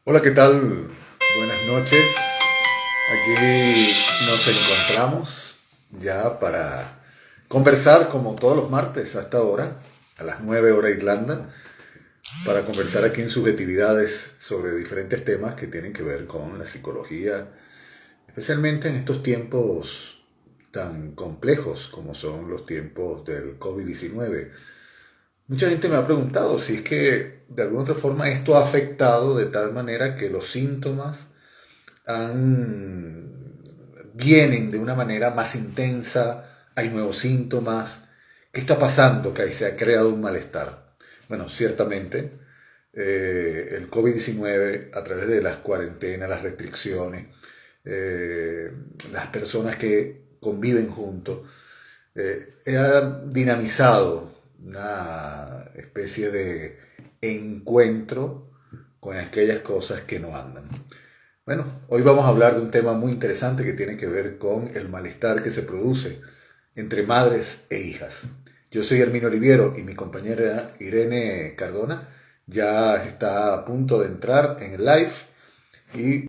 Hola, ¿qué tal? Buenas noches. Aquí nos encontramos ya para conversar como todos los martes a esta hora, a las 9 horas Irlanda, para conversar aquí en Subjetividades sobre diferentes temas que tienen que ver con la psicología, especialmente en estos tiempos tan complejos como son los tiempos del COVID-19. Mucha gente me ha preguntado si es que de alguna otra forma esto ha afectado de tal manera que los síntomas han, vienen de una manera más intensa, hay nuevos síntomas. ¿Qué está pasando? Que ahí se ha creado un malestar. Bueno, ciertamente el COVID-19 a través de las cuarentenas, las restricciones, eh, las personas que conviven juntos, ha dinamizado una especie de encuentro con aquellas cosas que no andan. Bueno, hoy vamos a hablar de un tema muy interesante que tiene que ver con el malestar que se produce entre madres e hijas. Yo soy Hermino Oliviero y mi compañera Irene Cardona ya está a punto de entrar en el live y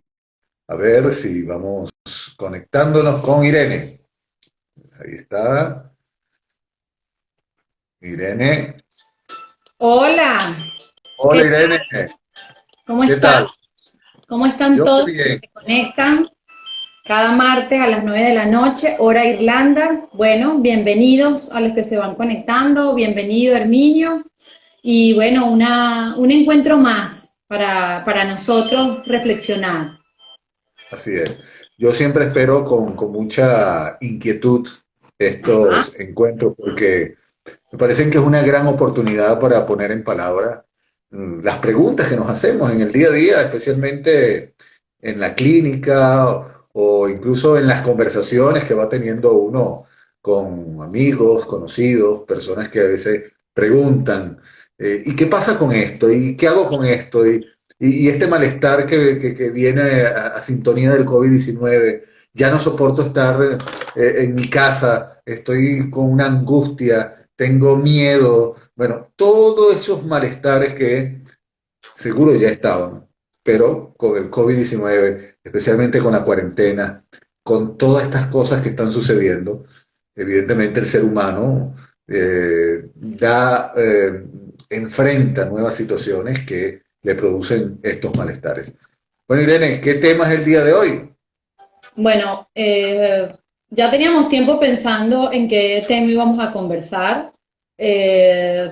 a ver si vamos conectándonos con Irene. Ahí está Irene. Hola, Hola ¿qué tal? Irene, ¿Cómo ¿qué están? tal? ¿Cómo están Yo todos los que bien. se conectan cada martes a las 9 de la noche, hora Irlanda? Bueno, bienvenidos a los que se van conectando, bienvenido Herminio. Y bueno, un encuentro más para nosotros reflexionar. Así es. Yo siempre espero con mucha inquietud Ajá. estos encuentros porque me parecen que es una gran oportunidad para poner en palabra las preguntas que nos hacemos en el día a día, especialmente en la clínica o incluso en las conversaciones que va teniendo uno con amigos, conocidos, personas que a veces preguntan, ¿y qué pasa con esto? ¿Y qué hago con esto? Y este malestar que viene a sintonía del COVID-19, ya no soporto estar en mi casa, estoy con una angustia, tengo miedo, bueno, todos esos malestares que seguro ya estaban, pero con el COVID-19, especialmente con la cuarentena, con todas estas cosas que están sucediendo, evidentemente el ser humano enfrenta nuevas situaciones que le producen estos malestares. Bueno, Irene, ¿qué tema es el día de hoy? Bueno, ya teníamos tiempo pensando en qué tema íbamos a conversar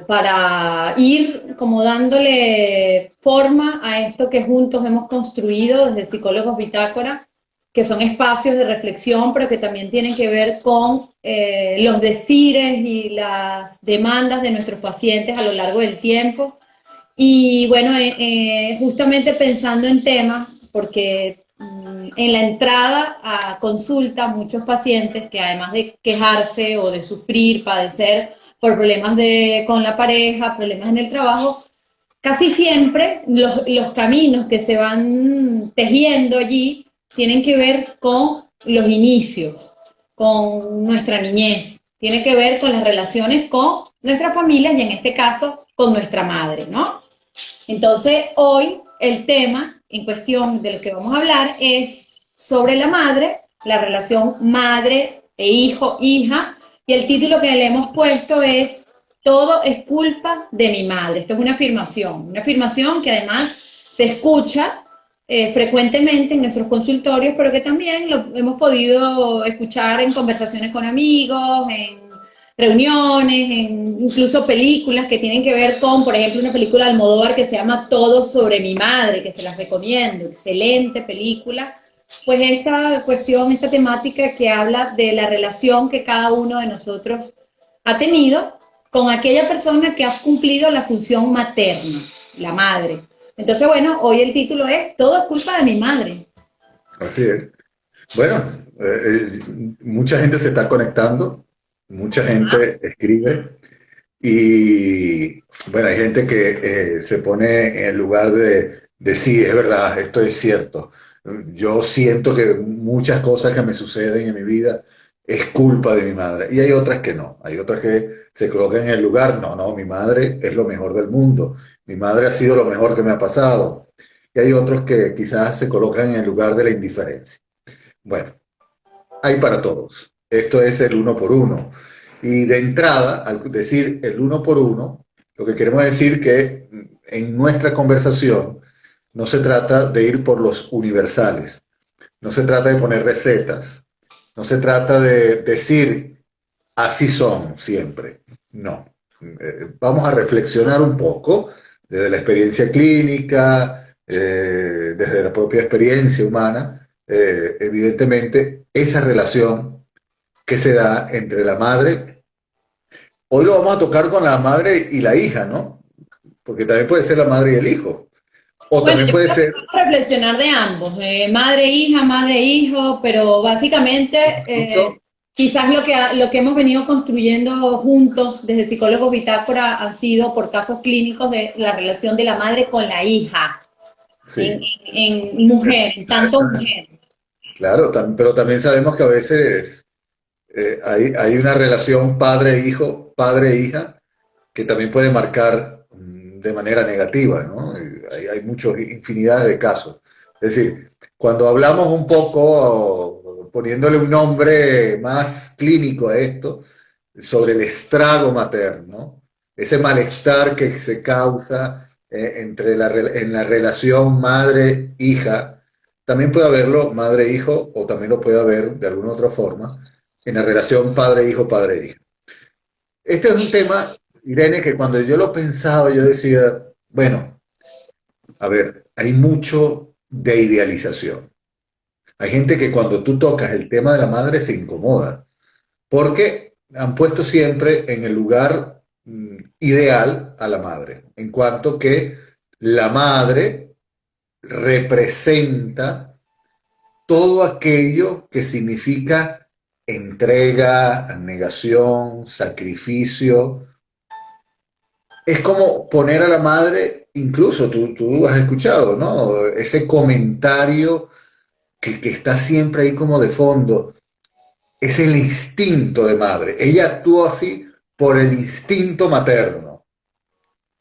para ir como dándole forma a esto que juntos hemos construido desde Psicólogos Bitácora, que son espacios de reflexión, pero que también tienen que ver con los decires y las demandas de nuestros pacientes a lo largo del tiempo. Y bueno, justamente pensando en temas, porque en la entrada a consulta muchos pacientes que además de quejarse o de sufrir, padecer por problemas con la pareja, problemas en el trabajo, casi siempre los caminos que se van tejiendo allí tienen que ver con los inicios, con nuestra niñez, tiene que ver con las relaciones con nuestras familias y en este caso con nuestra madre, ¿no? Entonces, hoy el tema en cuestión de lo que vamos a hablar es sobre la madre, la relación madre e hijo, hija, y el título que le hemos puesto es Todo es culpa de mi madre. Esto es una afirmación que además se escucha frecuentemente en nuestros consultorios, pero que también lo hemos podido escuchar en conversaciones con amigos, en reuniones, en incluso películas que tienen que ver con, por ejemplo, una película de Almodóvar que se llama Todo sobre mi madre, que se las recomiendo, excelente película. Pues esta cuestión, esta temática que habla de la relación que cada uno de nosotros ha tenido con aquella persona que ha cumplido la función materna, la madre. Entonces, bueno, hoy el título es Todo es culpa de mi madre. Así es. Bueno, mucha gente se está conectando, mucha Ajá. gente escribe y bueno, hay gente que se pone en el lugar de sí, es verdad, esto es cierto. Yo siento que muchas cosas que me suceden en mi vida es culpa de mi madre y hay otras que no, hay otras que se colocan en el lugar, no, no, mi madre es lo mejor del mundo, mi madre ha sido lo mejor que me ha pasado. y hay otros que quizás se colocan en el lugar de la indiferencia. Bueno, hay para todos. Esto es el uno por uno. Y de entrada, al decir el uno por uno, lo que queremos decir que en nuestra conversación no se trata de ir por los universales, no se trata de poner recetas, no se trata de decir así son siempre. No. Vamos a reflexionar un poco desde la experiencia clínica, desde la propia experiencia humana, evidentemente, esa relación que se da entre la madre. Hoy lo vamos a tocar con la madre y la hija, ¿no? Porque también puede ser la madre y el hijo. O Bueno, también yo puede creo que ser... vamos a reflexionar de ambos, madre, hija, madre, hijo, pero básicamente Incluso, quizás lo que hemos venido construyendo juntos desde Psicólogos Bitácora han sido por casos clínicos de la relación de la madre con la hija, sí, en mujer, en tanto mujer. claro, pero también sabemos que a veces hay una relación padre-hijo, padre-hija, que también puede marcar de manera negativa, ¿no? Hay muchos, infinidad de casos. Es decir, cuando hablamos un poco, poniéndole un nombre más clínico a esto, sobre el estrago materno, ese malestar que se causa en la relación madre-hija, también puede haberlo madre-hijo o también lo puede haber de alguna otra forma en la relación padre-hijo, padre-hija. Este es un tema, Irene, que cuando yo lo pensaba, yo decía, bueno, a ver, hay mucho de idealización. Hay gente que cuando tú tocas el tema de la madre se incomoda, porque han puesto siempre en el lugar ideal a la madre, en cuanto que la madre representa todo aquello que significa entrega, negación, sacrificio. Es como poner a la madre, incluso tú has escuchado, ¿no? Ese comentario que está siempre ahí como de fondo. Es el instinto de madre. Ella actuó así por el instinto materno,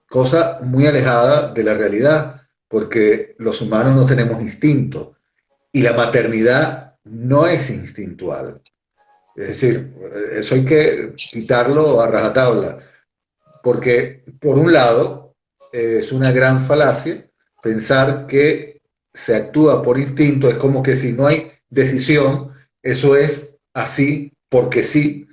cosa muy alejada de la realidad, porque los humanos no tenemos instinto y la maternidad no es instintual. Es decir, eso hay que quitarlo a rajatabla. Porque, por un lado, es una gran falacia pensar que se actúa por instinto, es como que si no hay decisión, eso es así porque sí,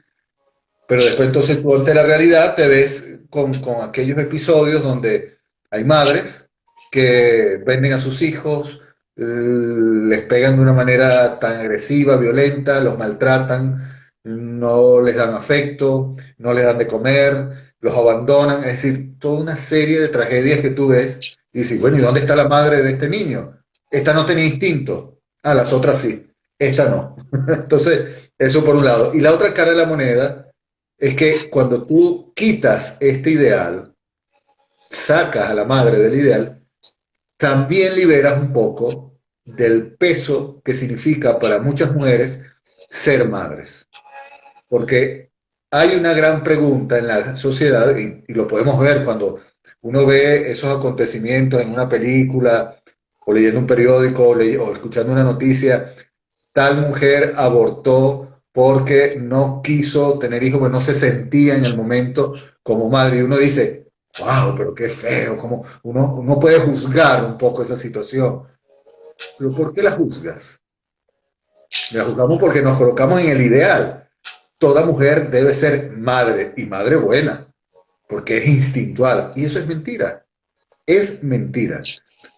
pero después entonces tú ante la realidad te ves con aquellos episodios donde hay madres que venden a sus hijos, les pegan de una manera tan agresiva, violenta, los maltratan, no les dan afecto, no les dan de comer, los abandonan, es decir, toda una serie de tragedias que tú ves y dices, bueno, ¿y dónde está la madre de este niño? Esta no tenía instinto, ah, las otras sí, esta no. Entonces, eso por un lado. Y la otra cara de la moneda es que cuando tú quitas este ideal, sacas a la madre del ideal, también liberas un poco del peso que significa para muchas mujeres ser madres. Porque hay una gran pregunta en la sociedad, y lo podemos ver cuando uno ve esos acontecimientos en una película, o leyendo un periódico, o escuchando una noticia, tal mujer abortó porque no quiso tener hijos, porque no se sentía en el momento como madre. Y uno dice, wow, pero qué feo, como uno puede juzgar un poco esa situación. Pero ¿por qué la juzgas? La juzgamos porque nos colocamos en el ideal. Toda mujer debe ser madre y madre buena, porque es instintual. Y eso es mentira. Es mentira.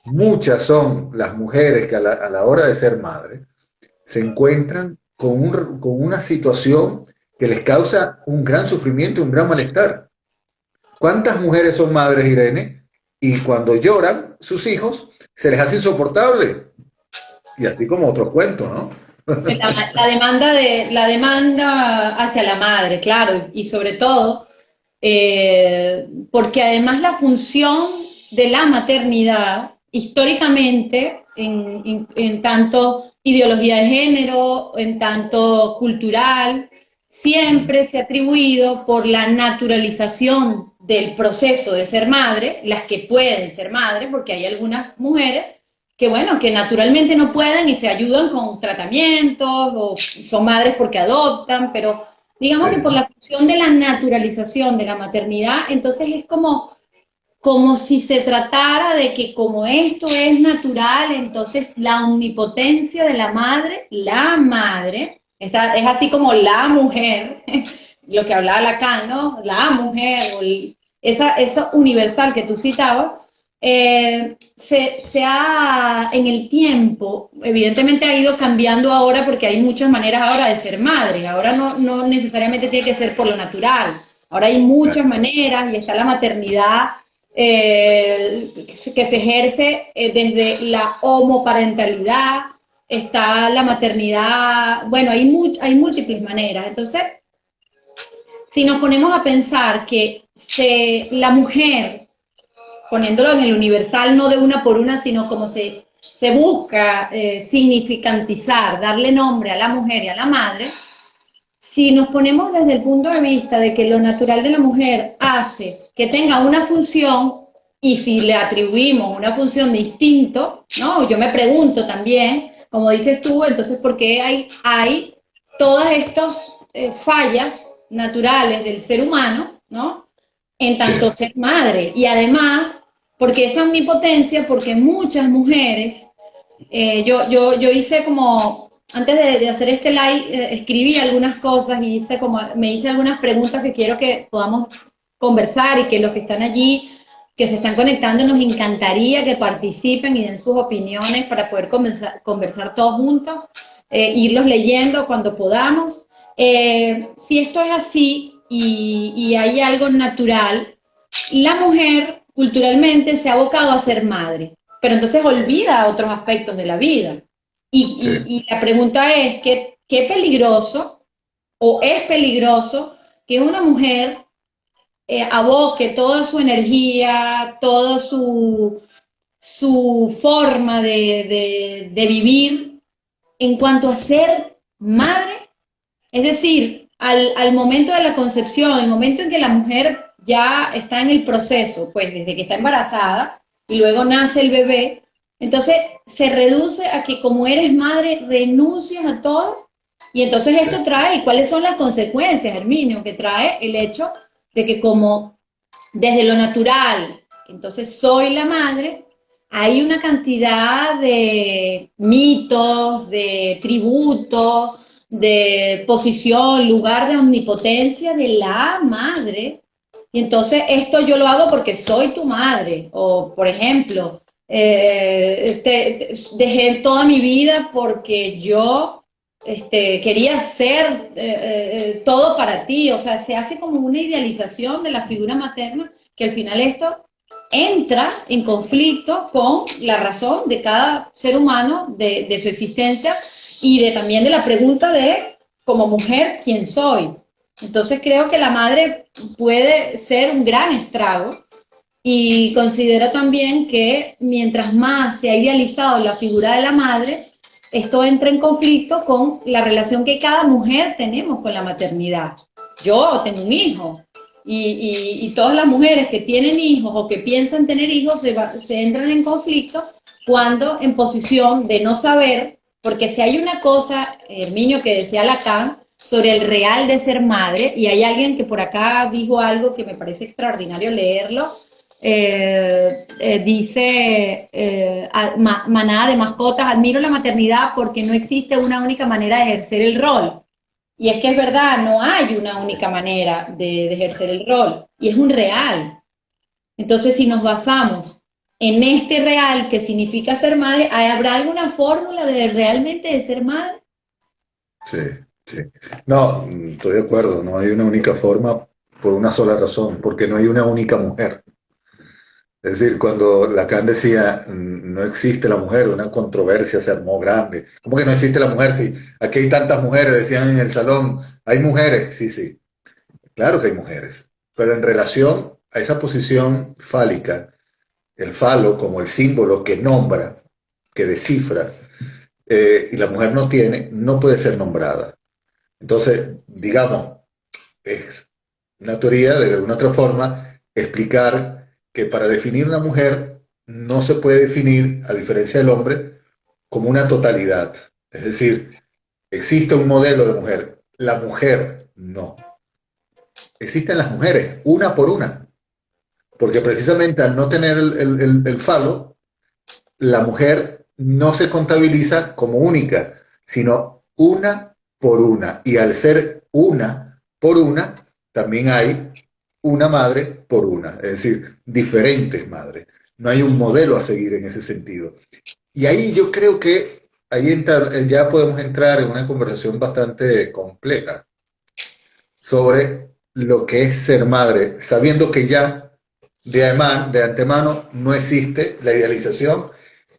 Muchas son las mujeres que a la hora de ser madre se encuentran con una situación que les causa un gran sufrimiento, un gran malestar. ¿Cuántas mujeres son madres, Irene? Y cuando lloran sus hijos, se les hace insoportable. Y así como otro cuento, ¿no? La demanda hacia la madre, claro, y sobre todo, porque además la función de la maternidad, históricamente, en tanto ideología de género, en tanto cultural, siempre se ha atribuido por la naturalización del proceso de ser madre, las que pueden ser madres, porque hay algunas mujeres bueno, que naturalmente no pueden y se ayudan con tratamientos o son madres porque adoptan, pero digamos que por Sí, la cuestión de la naturalización de la maternidad, entonces es como si se tratara de que como esto es natural, entonces la omnipotencia de la madre, es así como la mujer, lo que hablaba Lacan, ¿no? La mujer, esa universal que tú citabas, se ha en el tiempo, evidentemente ha ido cambiando ahora porque hay muchas maneras ahora de ser madre, ahora no necesariamente tiene que ser por lo natural, ahora hay muchas claro, maneras y está la maternidad que se ejerce desde la homoparentalidad, está la maternidad, bueno, hay múltiples maneras. Entonces, si nos ponemos a pensar que la mujer, poniéndolo en el universal, no de una por una, sino como se busca significantizar, darle nombre a la mujer y a la madre, si nos ponemos desde el punto de vista de que lo natural de la mujer hace que tenga una función y si le atribuimos una función de instinto, ¿no? Yo me pregunto también, como dices tú, entonces, ¿por qué hay todas estas fallas naturales del ser humano, ¿no? En tanto sí, ser madre. Y además, porque esa omnipotencia, porque muchas mujeres yo hice como, antes de hacer este live, escribí algunas cosas y me hice algunas preguntas que quiero que podamos conversar y que los que están allí, que se están conectando, nos encantaría que participen y den sus opiniones para poder conversar todos juntos, irlos leyendo cuando podamos. Si esto es así y hay algo natural, la mujer culturalmente se ha abocado a ser madre, pero entonces olvida otros aspectos de la vida. sí. Y la pregunta es, ¿qué peligroso o es peligroso que una mujer aboque toda su energía, toda su forma de vivir en cuanto a ser madre? Es decir, al momento de la concepción, el momento en que la mujer ya está en el proceso, pues desde que está embarazada y luego nace el bebé, entonces se reduce a que como eres madre renuncias a todo y entonces Sí. esto trae, ¿y cuáles son las consecuencias, Herminio? Que trae el hecho de que como desde lo natural, entonces soy la madre, hay una cantidad de mitos, de tributos, de posición, lugar de omnipotencia de la madre. Y entonces esto yo lo hago porque soy tu madre. O, por ejemplo, dejé toda mi vida porque yo quería ser todo para ti. O sea, se hace como una idealización de la figura materna que al final esto entra en conflicto con la razón de cada ser humano, de su existencia y también de la pregunta de, como mujer, ¿quién soy? Entonces creo que la madre puede ser un gran estrago y considero también que mientras más se ha idealizado la figura de la madre, esto entra en conflicto con la relación que cada mujer tenemos con la maternidad. Yo tengo un hijo y todas las mujeres que tienen hijos o que piensan tener hijos se entran en conflicto cuando en posición de no saber, porque si hay una cosa, Herminio, que decía Lacan, sobre el real de ser madre, y hay alguien que por acá dijo algo que me parece extraordinario leerlo, dice manada de mascotas, admiro la maternidad porque no existe una única manera de ejercer el rol. Y es que es verdad, no hay una única manera de ejercer el rol, y es un real. Entonces, si nos basamos en este real que significa ser madre, ¿habrá alguna fórmula de realmente de ser madre? Sí, sí. No, estoy de acuerdo, no hay una única forma por una sola razón, porque no hay una única mujer. Es decir, cuando Lacan decía no existe la mujer, una controversia se armó grande. ¿Cómo que no existe la mujer? Si aquí hay tantas mujeres, decían en el salón, hay mujeres, sí, sí, claro que hay mujeres, pero en relación a esa posición fálica, el falo como el símbolo que nombra, que descifra, y la mujer no tiene, no puede ser nombrada. Entonces, digamos, es una teoría de alguna otra forma explicar que para definir una mujer no se puede definir, a diferencia del hombre, como una totalidad. Es decir, existe un modelo de mujer, la mujer no. Existen las mujeres, una por una, porque precisamente al no tener el falo, la mujer no se contabiliza como única, sino una por una. Y al ser una por una, también hay una madre por una, es decir, diferentes madres. No hay un modelo a seguir en ese sentido. Y ahí yo creo que ya podemos entrar en una conversación bastante compleja sobre lo que es ser madre, sabiendo que ya de antemano no existe la idealización,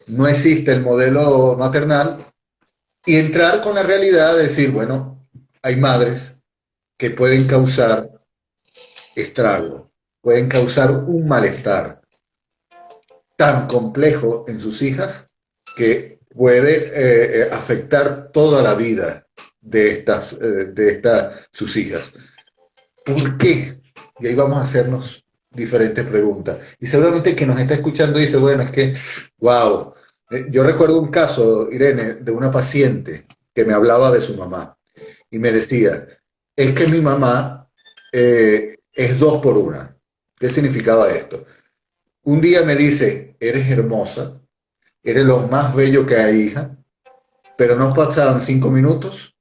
no existe el modelo maternal, y entrar con la realidad de decir, bueno, hay madres que pueden causar estrago, pueden causar un malestar tan complejo en sus hijas que puede afectar toda la vida de estas sus hijas. ¿Por qué? Y ahí vamos a hacernos diferentes preguntas. Y seguramente quien nos está escuchando dice, bueno, es que, wow. Yo recuerdo un caso, Irene, de una paciente que me hablaba de su mamá y me decía, es que mi mamá es dos por una. ¿Qué significaba esto? Un día me dice, eres hermosa, eres lo más bello que hay, hija, pero no pasaban 5 minutos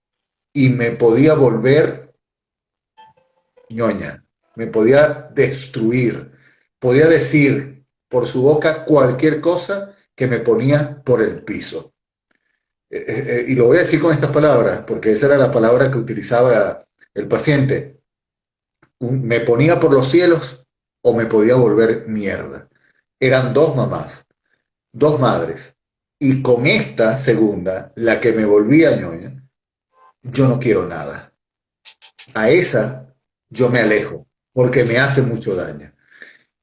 y me podía volver ñoña, me podía destruir, podía decir por su boca cualquier cosa que me ponía por el piso. Y lo voy a decir con estas palabras, porque esa era la palabra que utilizaba el paciente. Me ponía por los cielos o me podía volver mierda. Eran dos mamás, dos madres. Y con esta segunda, la que me volvía ñoña, yo no quiero nada. A esa yo me alejo, porque me hace mucho daño.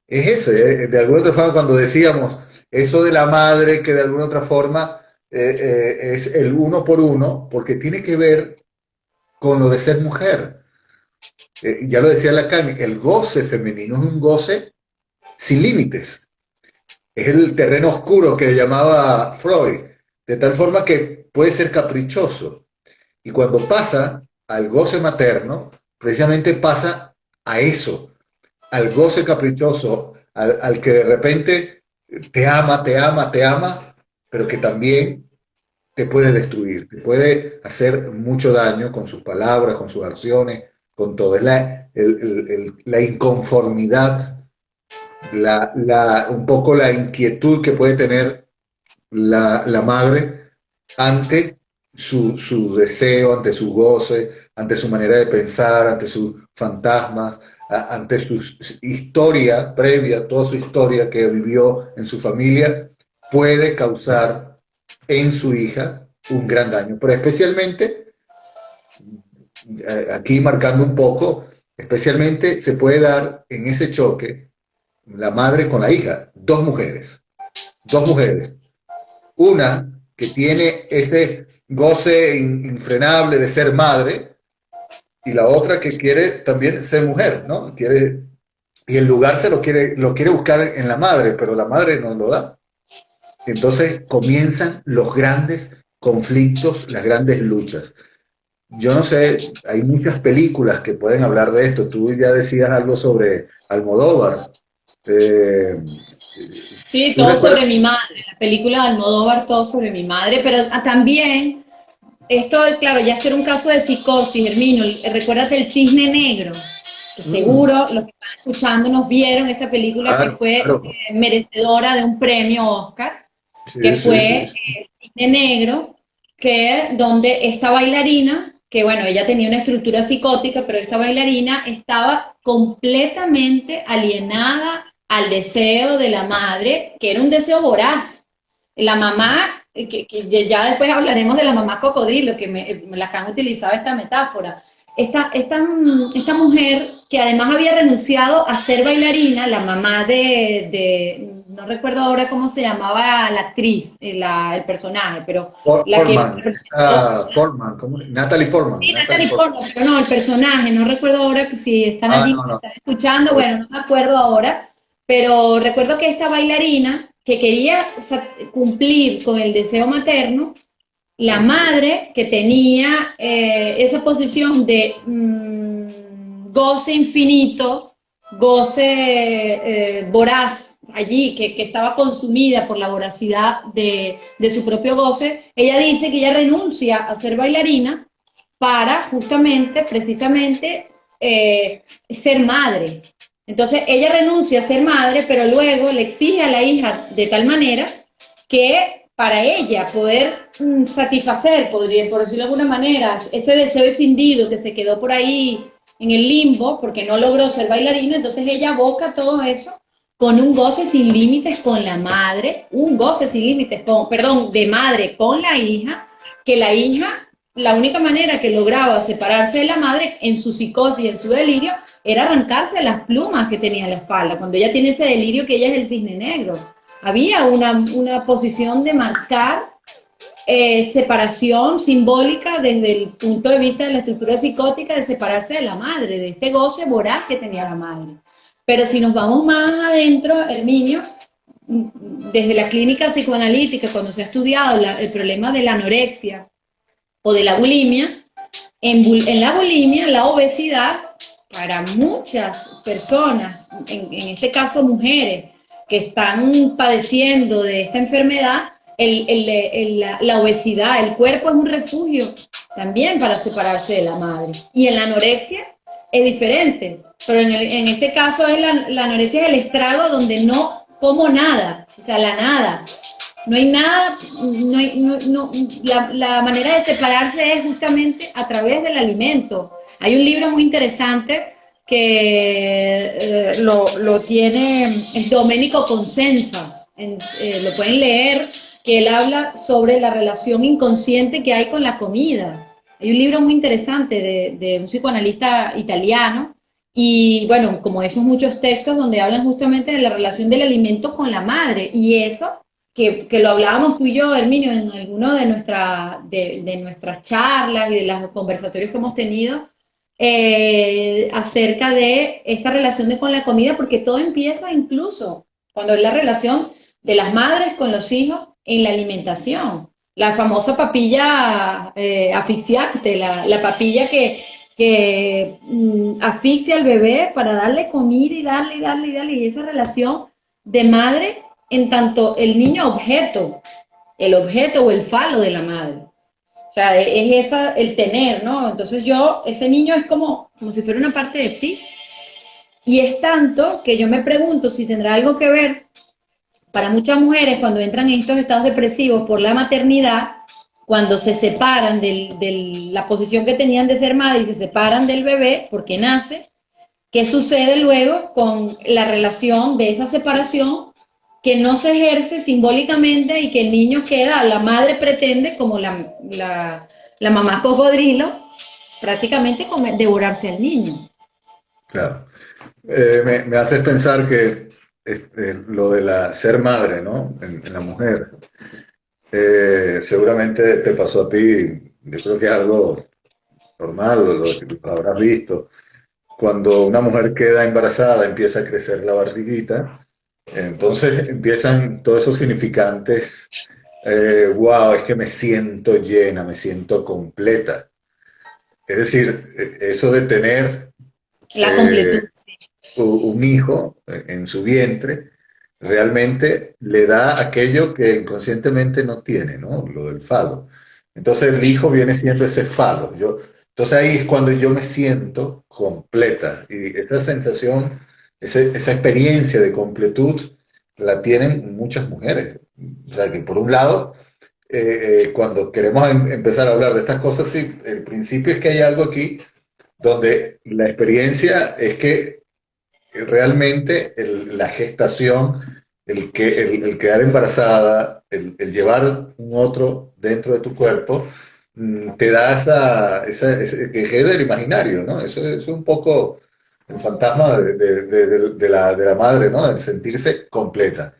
Es ese, de alguna otra forma, cuando decíamos eso de la madre, que de alguna otra forma es el uno por uno, porque tiene que ver con lo de ser mujer. Ya lo decía Lacan, el goce femenino es un goce sin límites. Es el terreno oscuro que llamaba Freud, de tal forma que puede ser caprichoso. Y cuando pasa al goce materno, precisamente pasa a eso, al goce caprichoso, al que de repente te ama, te ama, te ama, pero que también te puede destruir, te puede hacer mucho daño con sus palabras, con sus acciones, con todo. Es la inconformidad, un poco la inquietud que puede tener la madre ante su deseo, ante su goce, ante su manera de pensar, ante sus fantasmas, ante su historia previa, toda su historia que vivió en su familia, puede causar en su hija un gran daño. Pero especialmente, aquí marcando un poco, especialmente se puede dar en ese choque la madre con la hija, dos mujeres, una que tiene ese goce infrenable de ser madre y la otra que quiere también ser mujer, ¿no? Y el lugar lo quiere buscar en la madre, pero la madre no lo da. Entonces comienzan los grandes conflictos, las grandes luchas. Yo no sé, hay muchas películas que pueden hablar de esto. Tú ya decías algo sobre Almodóvar. Eh, Sí, ¿Tú todo recuerdas? sobre mi madre, la película de Almodóvar, todo sobre mi madre, pero también, esto, claro, ya esto era un caso de psicosis, Hermino, recuérdate el Cisne Negro, que Mm, seguro los que están escuchando nos vieron esta película que claro, fue claro. merecedora de un premio Oscar, que Sí, sí, sí, fue sí. el Cisne Negro, que donde esta bailarina, que bueno, ella tenía una estructura psicótica, pero esta bailarina estaba completamente alienada al deseo de la madre, que era un deseo voraz. La mamá, que ya después hablaremos de la mamá cocodrilo, que Lacan utilizaba esta metáfora. Esta mujer que además había renunciado a ser bailarina, la mamá no recuerdo ahora cómo se llamaba la actriz, el personaje, pero la que Portman, representó, Portman, Natalie Portman, sí, Natalie Natalie Portman. Portman, pero no, el personaje, no recuerdo ahora si están allí, No, me no. están escuchando, bueno, no me acuerdo ahora, pero recuerdo que esta bailarina que quería cumplir con el deseo materno, la madre que tenía esa posición de goce infinito, goce voraz allí, que estaba consumida por la voracidad de su propio goce, ella dice que ella renuncia a ser bailarina para justamente, precisamente, ser madre. Entonces ella renuncia a ser madre, pero luego le exige a la hija de tal manera que para ella poder satisfacer, por decirlo de alguna manera, ese deseo escindido que se quedó por ahí en el limbo porque no logró ser bailarina, entonces ella aboca todo eso con un goce sin límites con la madre, un goce sin límites con, perdón, de madre con la hija, que la hija, la única manera que lograba separarse de la madre en su psicosis, en su delirio, era arrancarse las plumas que tenía en la espalda, cuando ella tiene ese delirio que ella es el cisne negro. Había una posición de marcar separación simbólica desde el punto de vista de la estructura psicótica de separarse de la madre, de este goce voraz que tenía la madre. Pero si nos vamos más adentro, Herminio, desde la clínica psicoanalítica, cuando se ha estudiado el problema de la anorexia o de la bulimia, en la bulimia, la obesidad, para muchas personas, en este caso mujeres, que están padeciendo de esta enfermedad, la obesidad, el cuerpo es un refugio también para separarse de la madre. Y en la anorexia es diferente, pero en este caso es la anorexia es el estrago donde no como nada, o sea, la nada. No hay nada, la manera de separarse es justamente a través del alimento. Hay un libro muy interesante que lo tiene, es Domenico Consenza, lo pueden leer, que él habla sobre la relación inconsciente que hay con la comida. Hay un libro muy interesante de un psicoanalista italiano, y bueno, como esos muchos textos donde hablan justamente de la relación del alimento con la madre, y eso, que lo hablábamos tú y yo, Herminio, en alguno de nuestras charlas y de los conversatorios que hemos tenido, acerca de esta relación con la comida, porque todo empieza incluso cuando es la relación de las madres con los hijos en la alimentación. La famosa papilla asfixiante, la papilla que asfixia al bebé para darle comida y darle, y esa relación de madre en tanto el niño objeto o el falo de la madre. O sea, es esa el tener, ¿no? Entonces ese niño es como si fuera una parte de ti. Y es tanto que yo me pregunto si tendrá algo que ver para muchas mujeres cuando entran en estos estados depresivos por la maternidad, cuando se separan de la posición que tenían de ser madre y se separan del bebé porque nace, ¿qué sucede luego con la relación de esa separación que no se ejerce simbólicamente y que el niño queda, la madre pretende, como la mamá cocodrilo, prácticamente devorarse al niño? Claro. Me haces pensar que lo de ser madre, ¿no? En la mujer, seguramente te pasó a ti, yo creo que es algo normal, lo habrás visto. Cuando una mujer queda embarazada, empieza a crecer la barriguita, entonces empiezan todos esos significantes, wow, es que me siento llena, me siento completa. Es decir, eso de tener La completud. un hijo en su vientre, realmente le da aquello que inconscientemente no tiene, ¿no? Lo del falo. Entonces el hijo viene siendo ese falo. Entonces ahí es cuando yo me siento completa. Y esa sensación, esa experiencia de completud la tienen muchas mujeres. O sea que por un lado, cuando queremos empezar a hablar de estas cosas, sí, el principio es que hay algo aquí donde la experiencia es que realmente la gestación, el quedar embarazada, el llevar un otro dentro de tu cuerpo, te da ese que es del imaginario, ¿no? Eso es un poco el fantasma de la madre, ¿no? El sentirse completa.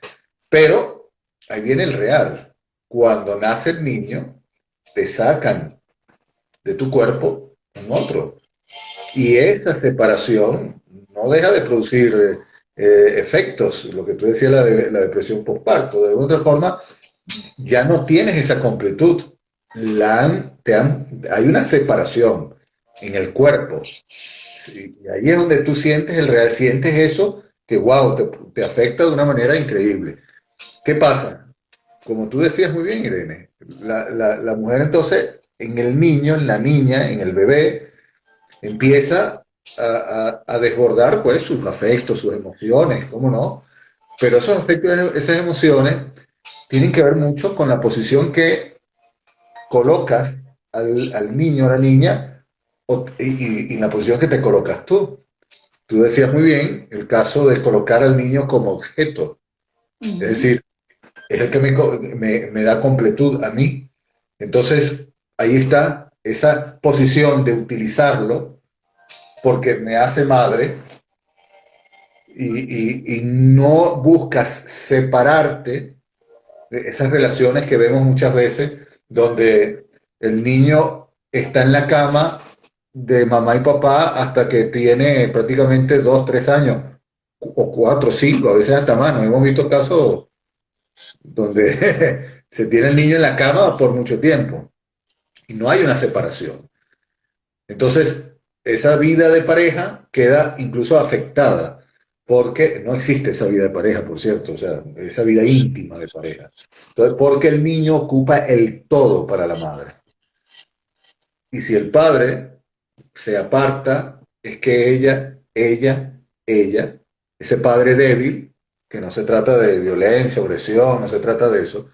Pero ahí viene el real. Cuando nace el niño, te sacan de tu cuerpo un otro. Y esa separación no deja de producir efectos, lo que tú decías, la depresión postparto. De alguna otra forma, ya no tienes esa completud. Hay una separación en el cuerpo. Sí, y ahí es donde tú sientes sientes eso que, wow, te afecta de una manera increíble. ¿Qué pasa? Como tú decías muy bien, Irene, la mujer entonces, en el niño, en la niña, en el bebé, empieza a desbordar pues sus afectos, sus emociones, ¿cómo no? Pero esos afectos, esas emociones, tienen que ver mucho con la posición que colocas al niño o a la niña y la posición que te colocas tú. Tú decías muy bien el caso de colocar al niño como objeto, es Ujú. decir, es el que me da completud a mí. Entonces, ahí está esa posición de utilizarlo porque me hace madre y no buscas separarte de esas relaciones que vemos muchas veces donde el niño está en la cama de mamá y papá hasta que tiene prácticamente 2, 3 años, o 4, 5, a veces hasta más. ¿No? Hemos visto casos donde se tiene el niño en la cama por mucho tiempo y no hay una separación. Entonces, esa vida de pareja queda incluso afectada porque no existe esa vida de pareja, por cierto, o sea, esa vida íntima de pareja. Entonces, porque el niño ocupa el todo para la madre. Y si el padre se aparta, es que ella, ese padre débil, que no se trata de violencia, agresión, no se trata de eso,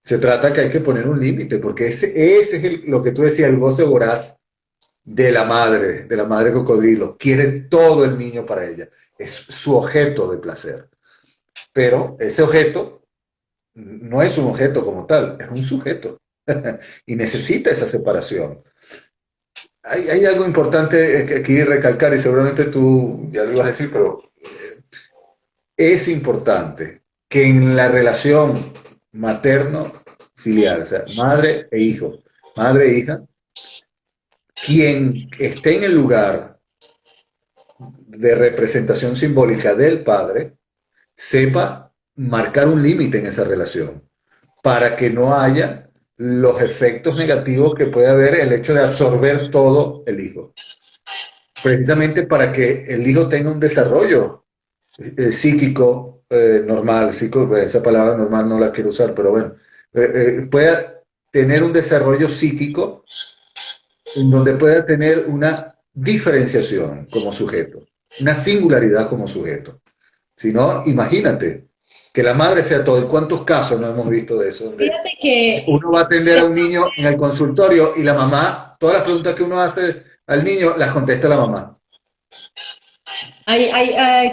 se trata que hay que poner un límite, porque ese es lo que tú decías, el goce voraz de la madre cocodrilo. Quiere todo el niño para ella. Es su objeto de placer. Pero ese objeto no es un objeto como tal, es un sujeto. Y necesita esa separación. Hay algo importante que aquí recalcar, y seguramente tú ya lo ibas a decir, pero es importante que en la relación materno-filial, o sea, madre e hijo, madre e hija, quien esté en el lugar de representación simbólica del padre, sepa marcar un límite en esa relación para que no haya los efectos negativos que puede haber el hecho de absorber todo el hijo. Precisamente para que el hijo tenga un desarrollo psíquico normal, esa palabra normal no la quiero usar, pero bueno, pueda tener un desarrollo psíquico en donde pueda tener una diferenciación como sujeto, una singularidad como sujeto. Si no, imagínate que la madre sea todo. ¿En cuántos casos no hemos visto de eso? Donde Fíjate que uno va a atender a un niño en el consultorio y la mamá, todas las preguntas que uno hace al niño las contesta la mamá.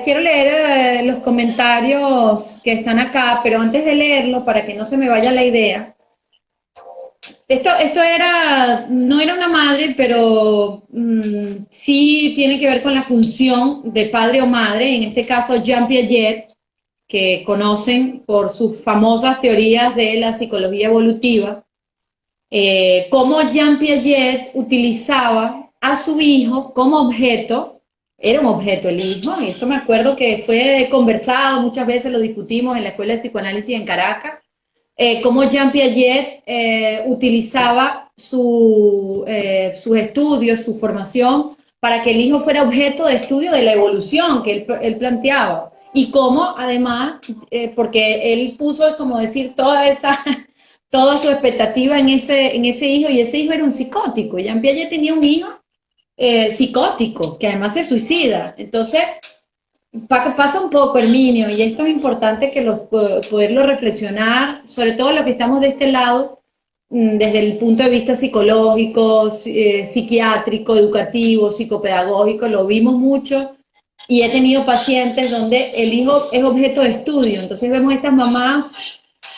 quiero leer los comentarios que están acá, pero antes de leerlo, para que no se me vaya la idea, esto no era una madre, pero sí tiene que ver con la función de padre o madre, en este caso Jean Piaget, que conocen por sus famosas teorías de la psicología evolutiva, cómo Jean Piaget utilizaba a su hijo como objeto, era un objeto el hijo, y esto me acuerdo que fue conversado, muchas veces lo discutimos en la Escuela de Psicoanálisis en Caracas, cómo Jean Piaget utilizaba sus estudios, su formación, para que el hijo fuera objeto de estudio de la evolución que él planteaba. Y cómo, además, porque él puso, como decir, toda su expectativa en ese hijo, y ese hijo era un psicótico. Jean Piaget tenía un hijo psicótico, que además se suicida. Entonces, pasa un poco, Herminio, y esto es importante que poderlo reflexionar, sobre todo lo que estamos de este lado, desde el punto de vista psicológico, psiquiátrico, educativo, psicopedagógico, lo vimos mucho y he tenido pacientes donde el hijo es objeto de estudio. Entonces vemos estas mamás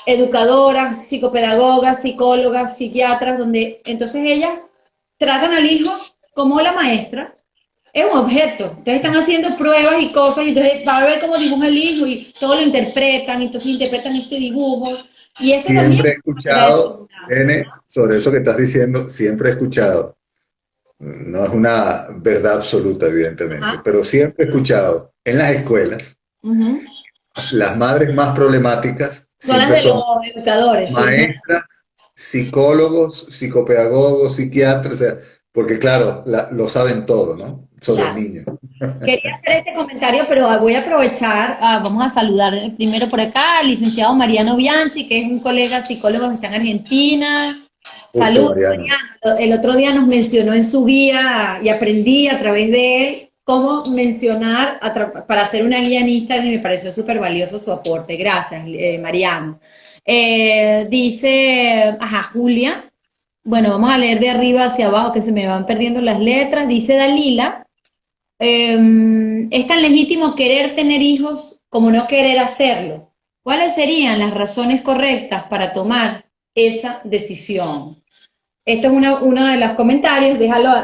educadoras, psicopedagogas, psicólogas, psiquiatras, donde entonces ellas tratan al hijo como la maestra, es un objeto. Entonces están haciendo pruebas y cosas, y entonces va a ver cómo dibuja el hijo y todo lo interpretan, y entonces interpretan este dibujo. Y eso también Siempre he es una manera de escuchado, estimular. N, sobre eso que estás diciendo, siempre he escuchado. No es una verdad absoluta, evidentemente, Ajá. pero siempre he escuchado en las escuelas, Ujú. Las madres más problemáticas Son las siempre de los son educadores, sí. maestras, psicólogos, psicopedagogos, psiquiatras, o sea, porque claro, lo saben todo, ¿no? Sobre el Claro. niño. Quería hacer este comentario, pero voy a aprovechar, vamos a saludar primero por acá al licenciado Mariano Bianchi, que es un colega psicólogo que está en Argentina. Justo, Saludos, Mariano. Mariano. El otro día nos mencionó en su guía y aprendí a través de él cómo mencionar para hacer una guía en Instagram y me pareció súper valioso su aporte. Gracias, Mariano. Dice, ajá, Julia. Bueno, vamos a leer de arriba hacia abajo que se me van perdiendo las letras. Dice Dalila. Es tan legítimo querer tener hijos como no querer hacerlo. ¿Cuáles serían las razones correctas para tomar esa decisión? Esto es uno de los comentarios,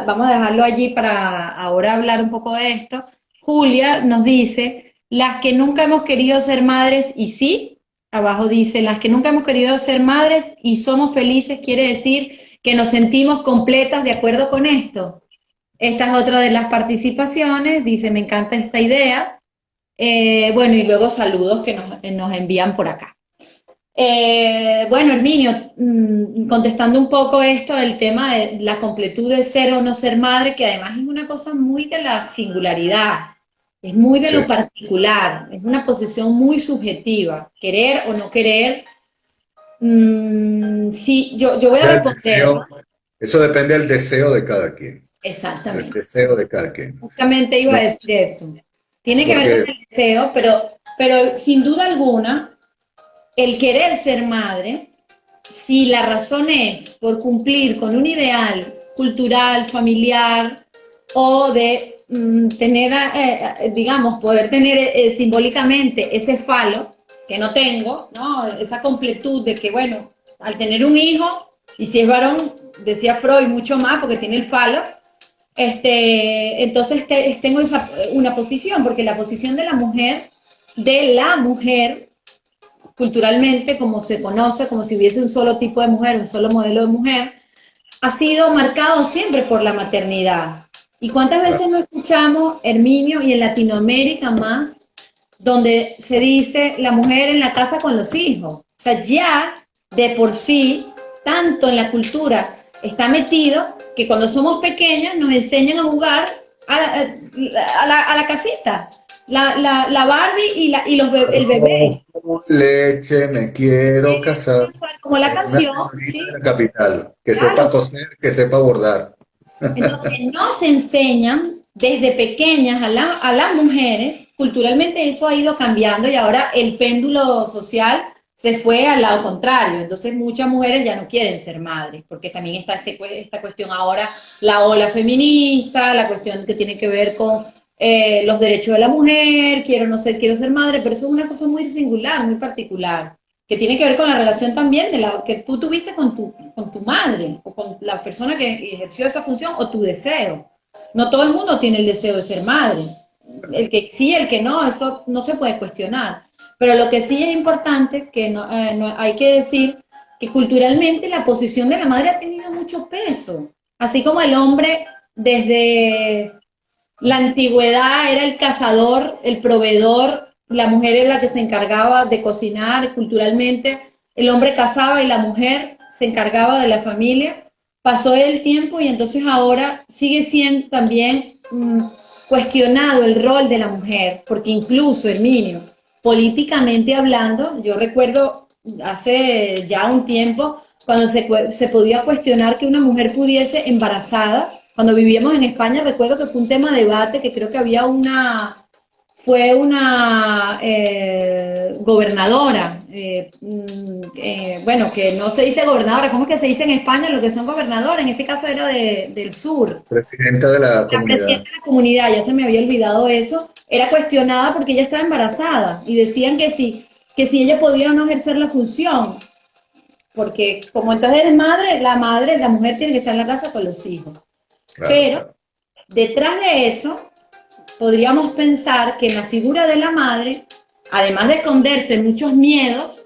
vamos a dejarlo allí para ahora hablar un poco de esto. Julia nos dice, las que nunca hemos querido ser madres y sí, abajo dice, las que nunca hemos querido ser madres y somos felices, quiere decir que nos sentimos completas de acuerdo con esto. Esta es otra de las participaciones, dice, me encanta esta idea. Bueno, y luego saludos que nos envían por acá. Bueno, Herminio, contestando un poco esto del tema de la completud de ser o no ser madre, que además es una cosa muy de la singularidad, es muy de Sí. lo particular, es una posición muy subjetiva, querer o no querer. Sí, yo voy a El responder, ¿no? deseo, eso depende del deseo de cada quien. El Exactamente. deseo de cada quien. Justamente iba No, a decir eso. Tiene que ver con porque el deseo, pero sin duda alguna, el querer ser madre, si la razón es por cumplir con un ideal cultural, familiar o de tener, digamos, poder tener simbólicamente ese falo que no tengo, ¿no? Esa completud de que, bueno, al tener un hijo, y si es varón, decía Freud, mucho más porque tiene el falo, entonces tengo una posición, porque la posición de la mujer, culturalmente, como se conoce, como si hubiese un solo tipo de mujer, un solo modelo de mujer, ha sido marcado siempre por la maternidad. ¿Y cuántas claro, veces no escuchamos, Herminio, y en Latinoamérica más, donde se dice la mujer en la casa con los hijos? O sea, ya de por sí, tanto en la cultura está metido que cuando somos pequeñas nos enseñan a jugar a la casita, la Barbie el bebé. leche, me quiero casar Como la con una canción, señorita de ¿sí? la capital, que sepa Claro. coser, que sepa bordar. Entonces, nos enseñan desde pequeñas a las mujeres, culturalmente eso ha ido cambiando y ahora el péndulo social se fue al lado contrario. Entonces, muchas mujeres ya no quieren ser madres, porque también está esta cuestión ahora, la ola feminista, la cuestión que tiene que ver con los derechos de la mujer, quiero ser madre, pero eso es una cosa muy singular, muy particular, que tiene que ver con la relación también de la que tú tuviste con tu madre o con la persona que ejerció esa función o tu deseo. No todo el mundo tiene el deseo de ser madre. El que sí, el que no, eso no se puede cuestionar. Pero lo que sí es importante, que no hay que decir, que culturalmente la posición de la madre ha tenido mucho peso. Así como el hombre desde la antigüedad era el cazador, el proveedor, la mujer era la que se encargaba de cocinar culturalmente, el hombre cazaba y la mujer se encargaba de la familia. Pasó el tiempo y entonces ahora sigue siendo también cuestionado el rol de la mujer, porque incluso, Herminio, políticamente hablando, yo recuerdo hace ya un tiempo cuando se podía cuestionar que una mujer pudiese embarazada. Cuando vivíamos en España, recuerdo que fue un tema de debate, que creo que había fue una gobernadora, bueno, que no se dice gobernadora, ¿cómo es que se dice en España lo que son gobernadores? En este caso era del sur. Presidenta de la La presidenta comunidad. de la comunidad, ya se me había olvidado eso, era cuestionada porque ella estaba embarazada y decían que si ella podía o no ejercer la función, porque como entonces es madre, la mujer tiene que estar en la casa con los hijos. Claro, Pero claro. detrás de eso, podríamos pensar que en la figura de la madre, además de esconderse muchos miedos,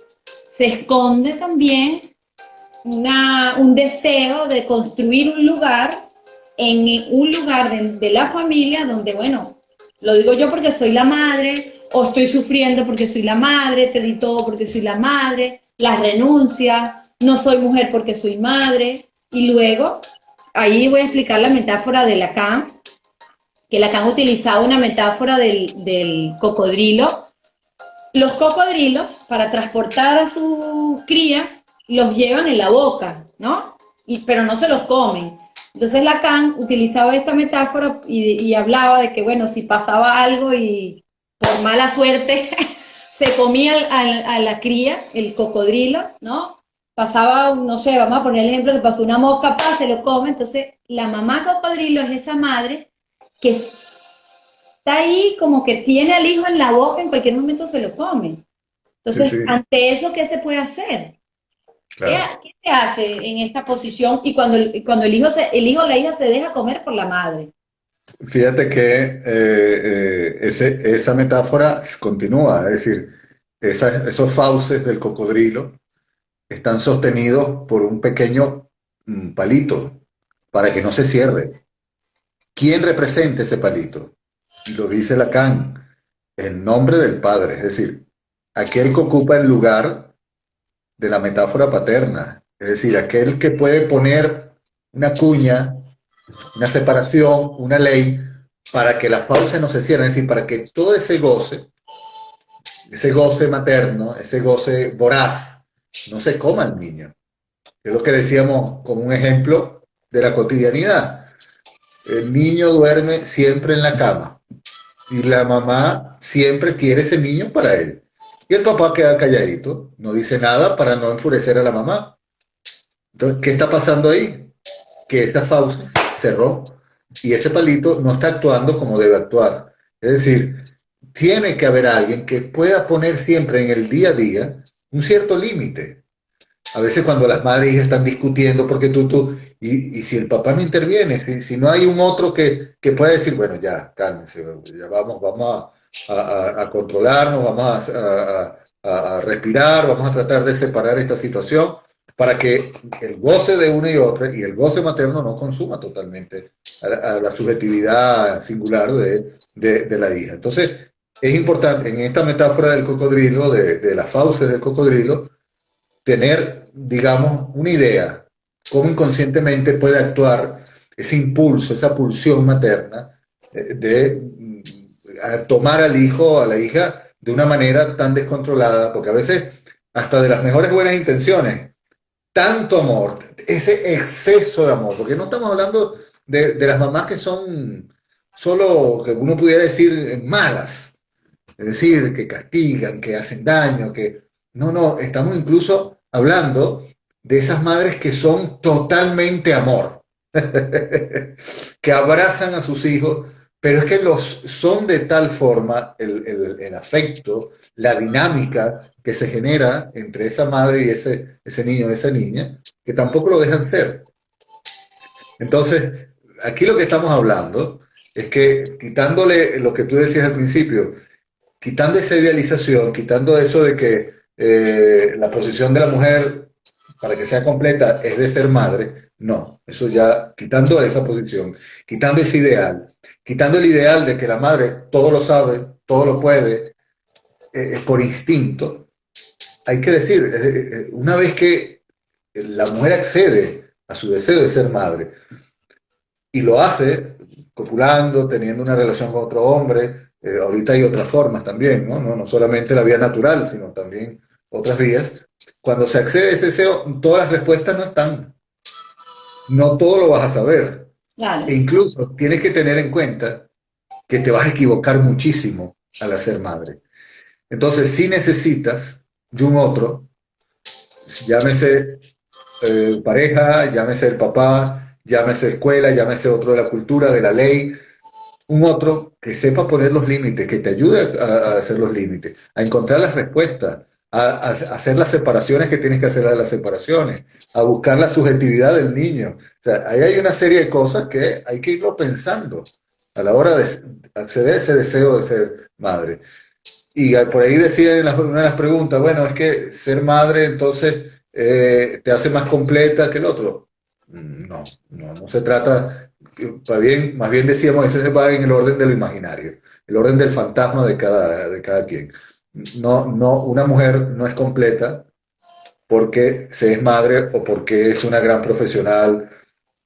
se esconde también un deseo de construir un lugar, en un lugar de la familia donde, bueno, lo digo yo porque soy la madre, o estoy sufriendo porque soy la madre, te di todo porque soy la madre, la renuncia, no soy mujer porque soy madre, y luego ahí voy a explicar la metáfora de Lacan, que Lacan utilizaba una metáfora del cocodrilo. Los cocodrilos, para transportar a sus crías, los llevan en la boca, ¿no? Pero no se los comen. Entonces Lacan utilizaba esta metáfora y hablaba de que, bueno, si pasaba algo y por mala suerte se comía a la cría, el cocodrilo, ¿no? Pasaba, no sé, vamos a poner el ejemplo, le pasó una mosca, se lo come. Entonces la mamá cocodrilo es esa madre que está ahí como que tiene al hijo en la boca, en cualquier momento se lo come. Sí, Entonces, sí, ante eso, ¿qué se puede hacer? claro. ¿Qué se hace en esta posición y cuando el hijo o la hija se deja comer por la madre? Fíjate que esa metáfora continúa, es decir, esos fauces del cocodrilo están sostenidos por un pequeño palito para que no se cierre. ¿Quién representa ese palito? Y lo dice Lacan, en nombre del padre, es decir, aquel que ocupa el lugar de la metáfora paterna, es decir, aquel que puede poner una cuña, una separación, una ley, para que las fauces no se cierren, es decir, para que todo ese goce materno, ese goce voraz, no se coma al niño. Es lo que decíamos como un ejemplo de la cotidianidad. El niño duerme siempre en la cama y la mamá siempre quiere ese niño para él. Y el papá queda calladito, no dice nada para no enfurecer a la mamá. Entonces, ¿qué está pasando ahí? Que esa fauce cerró y ese palito no está actuando como debe actuar. Es decir, tiene que haber alguien que pueda poner siempre en el día a día un cierto límite. A veces cuando las madres y hijas están discutiendo porque y si el papá no interviene, si no hay un otro que pueda decir, bueno, ya, cálmense, ya vamos a controlarnos, vamos a respirar, vamos a tratar de separar esta situación para que el goce de una y otra y el goce materno no consuma totalmente a la subjetividad singular de la hija. Entonces, es importante en esta metáfora del cocodrilo, de las fauces del cocodrilo, tener, digamos, una idea, cómo inconscientemente puede actuar ese impulso, esa pulsión materna de tomar al hijo o a la hija de una manera tan descontrolada, porque a veces hasta de las mejores buenas intenciones, tanto amor, ese exceso de amor, porque no estamos hablando de las mamás que son solo, que uno pudiera decir, malas, es decir, que castigan, que hacen daño, que... No, no, estamos incluso hablando de esas madres que son totalmente amor, que abrazan a sus hijos, pero es que los son de tal forma el afecto, la dinámica que se genera entre esa madre y ese niño, esa niña, que tampoco lo dejan ser. Entonces, aquí lo que estamos hablando es que quitándole lo que tú decías al principio, quitando esa idealización, quitando eso de que la posición de la mujer para que sea completa es de ser madre, no, eso ya, quitando esa posición, quitando ese ideal, quitando el ideal de que la madre todo lo sabe, todo lo puede, por instinto, hay que decir, una vez que la mujer accede a su deseo de ser madre y lo hace copulando, teniendo una relación con otro hombre, ahorita hay otras formas también, ¿no? No solamente la vía natural, sino también otras vías. Cuando se accede a ese deseo, todas las respuestas no están. No todo lo vas a saber. E Claro, incluso tienes que tener en cuenta que te vas a equivocar muchísimo al hacer madre. Entonces, si necesitas de un otro, llámese pareja, llámese el papá, llámese escuela, llámese otro de la cultura, de la ley, un otro que sepa poner los límites, que te ayude a hacer los límites, a encontrar las respuestas, a hacer las separaciones que tienes que hacer las separaciones, a buscar la subjetividad del niño. O sea, ahí hay una serie de cosas que hay que irlo pensando a la hora de acceder a ese deseo de ser madre. Y por ahí decía en una de las preguntas, bueno, es que ser madre entonces te hace más completa que el otro. No se trata, más bien decíamos, ese se va en el orden de lo imaginario. el orden del fantasma de cada quien. No, no, una mujer no es completa porque se es madre o porque es una gran profesional.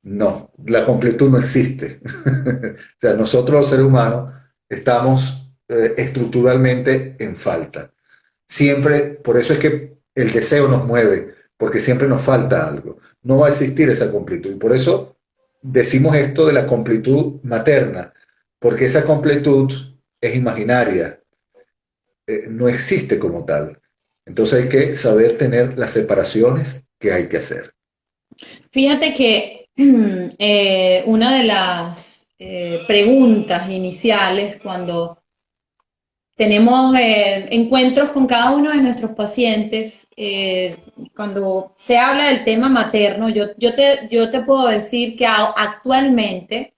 No, la completud no existe. O sea, nosotros los seres humanos estamos estructuralmente en falta. Siempre, por eso es que el deseo nos mueve, porque siempre nos falta algo. No va a existir esa completud. Y por eso decimos esto de la completud materna, porque esa completud es imaginaria, no existe como tal. Entonces hay que saber tener las separaciones que hay que hacer. Fíjate que una de las preguntas iniciales cuando tenemos encuentros con cada uno de nuestros pacientes, cuando se habla del tema materno, yo te puedo decir que actualmente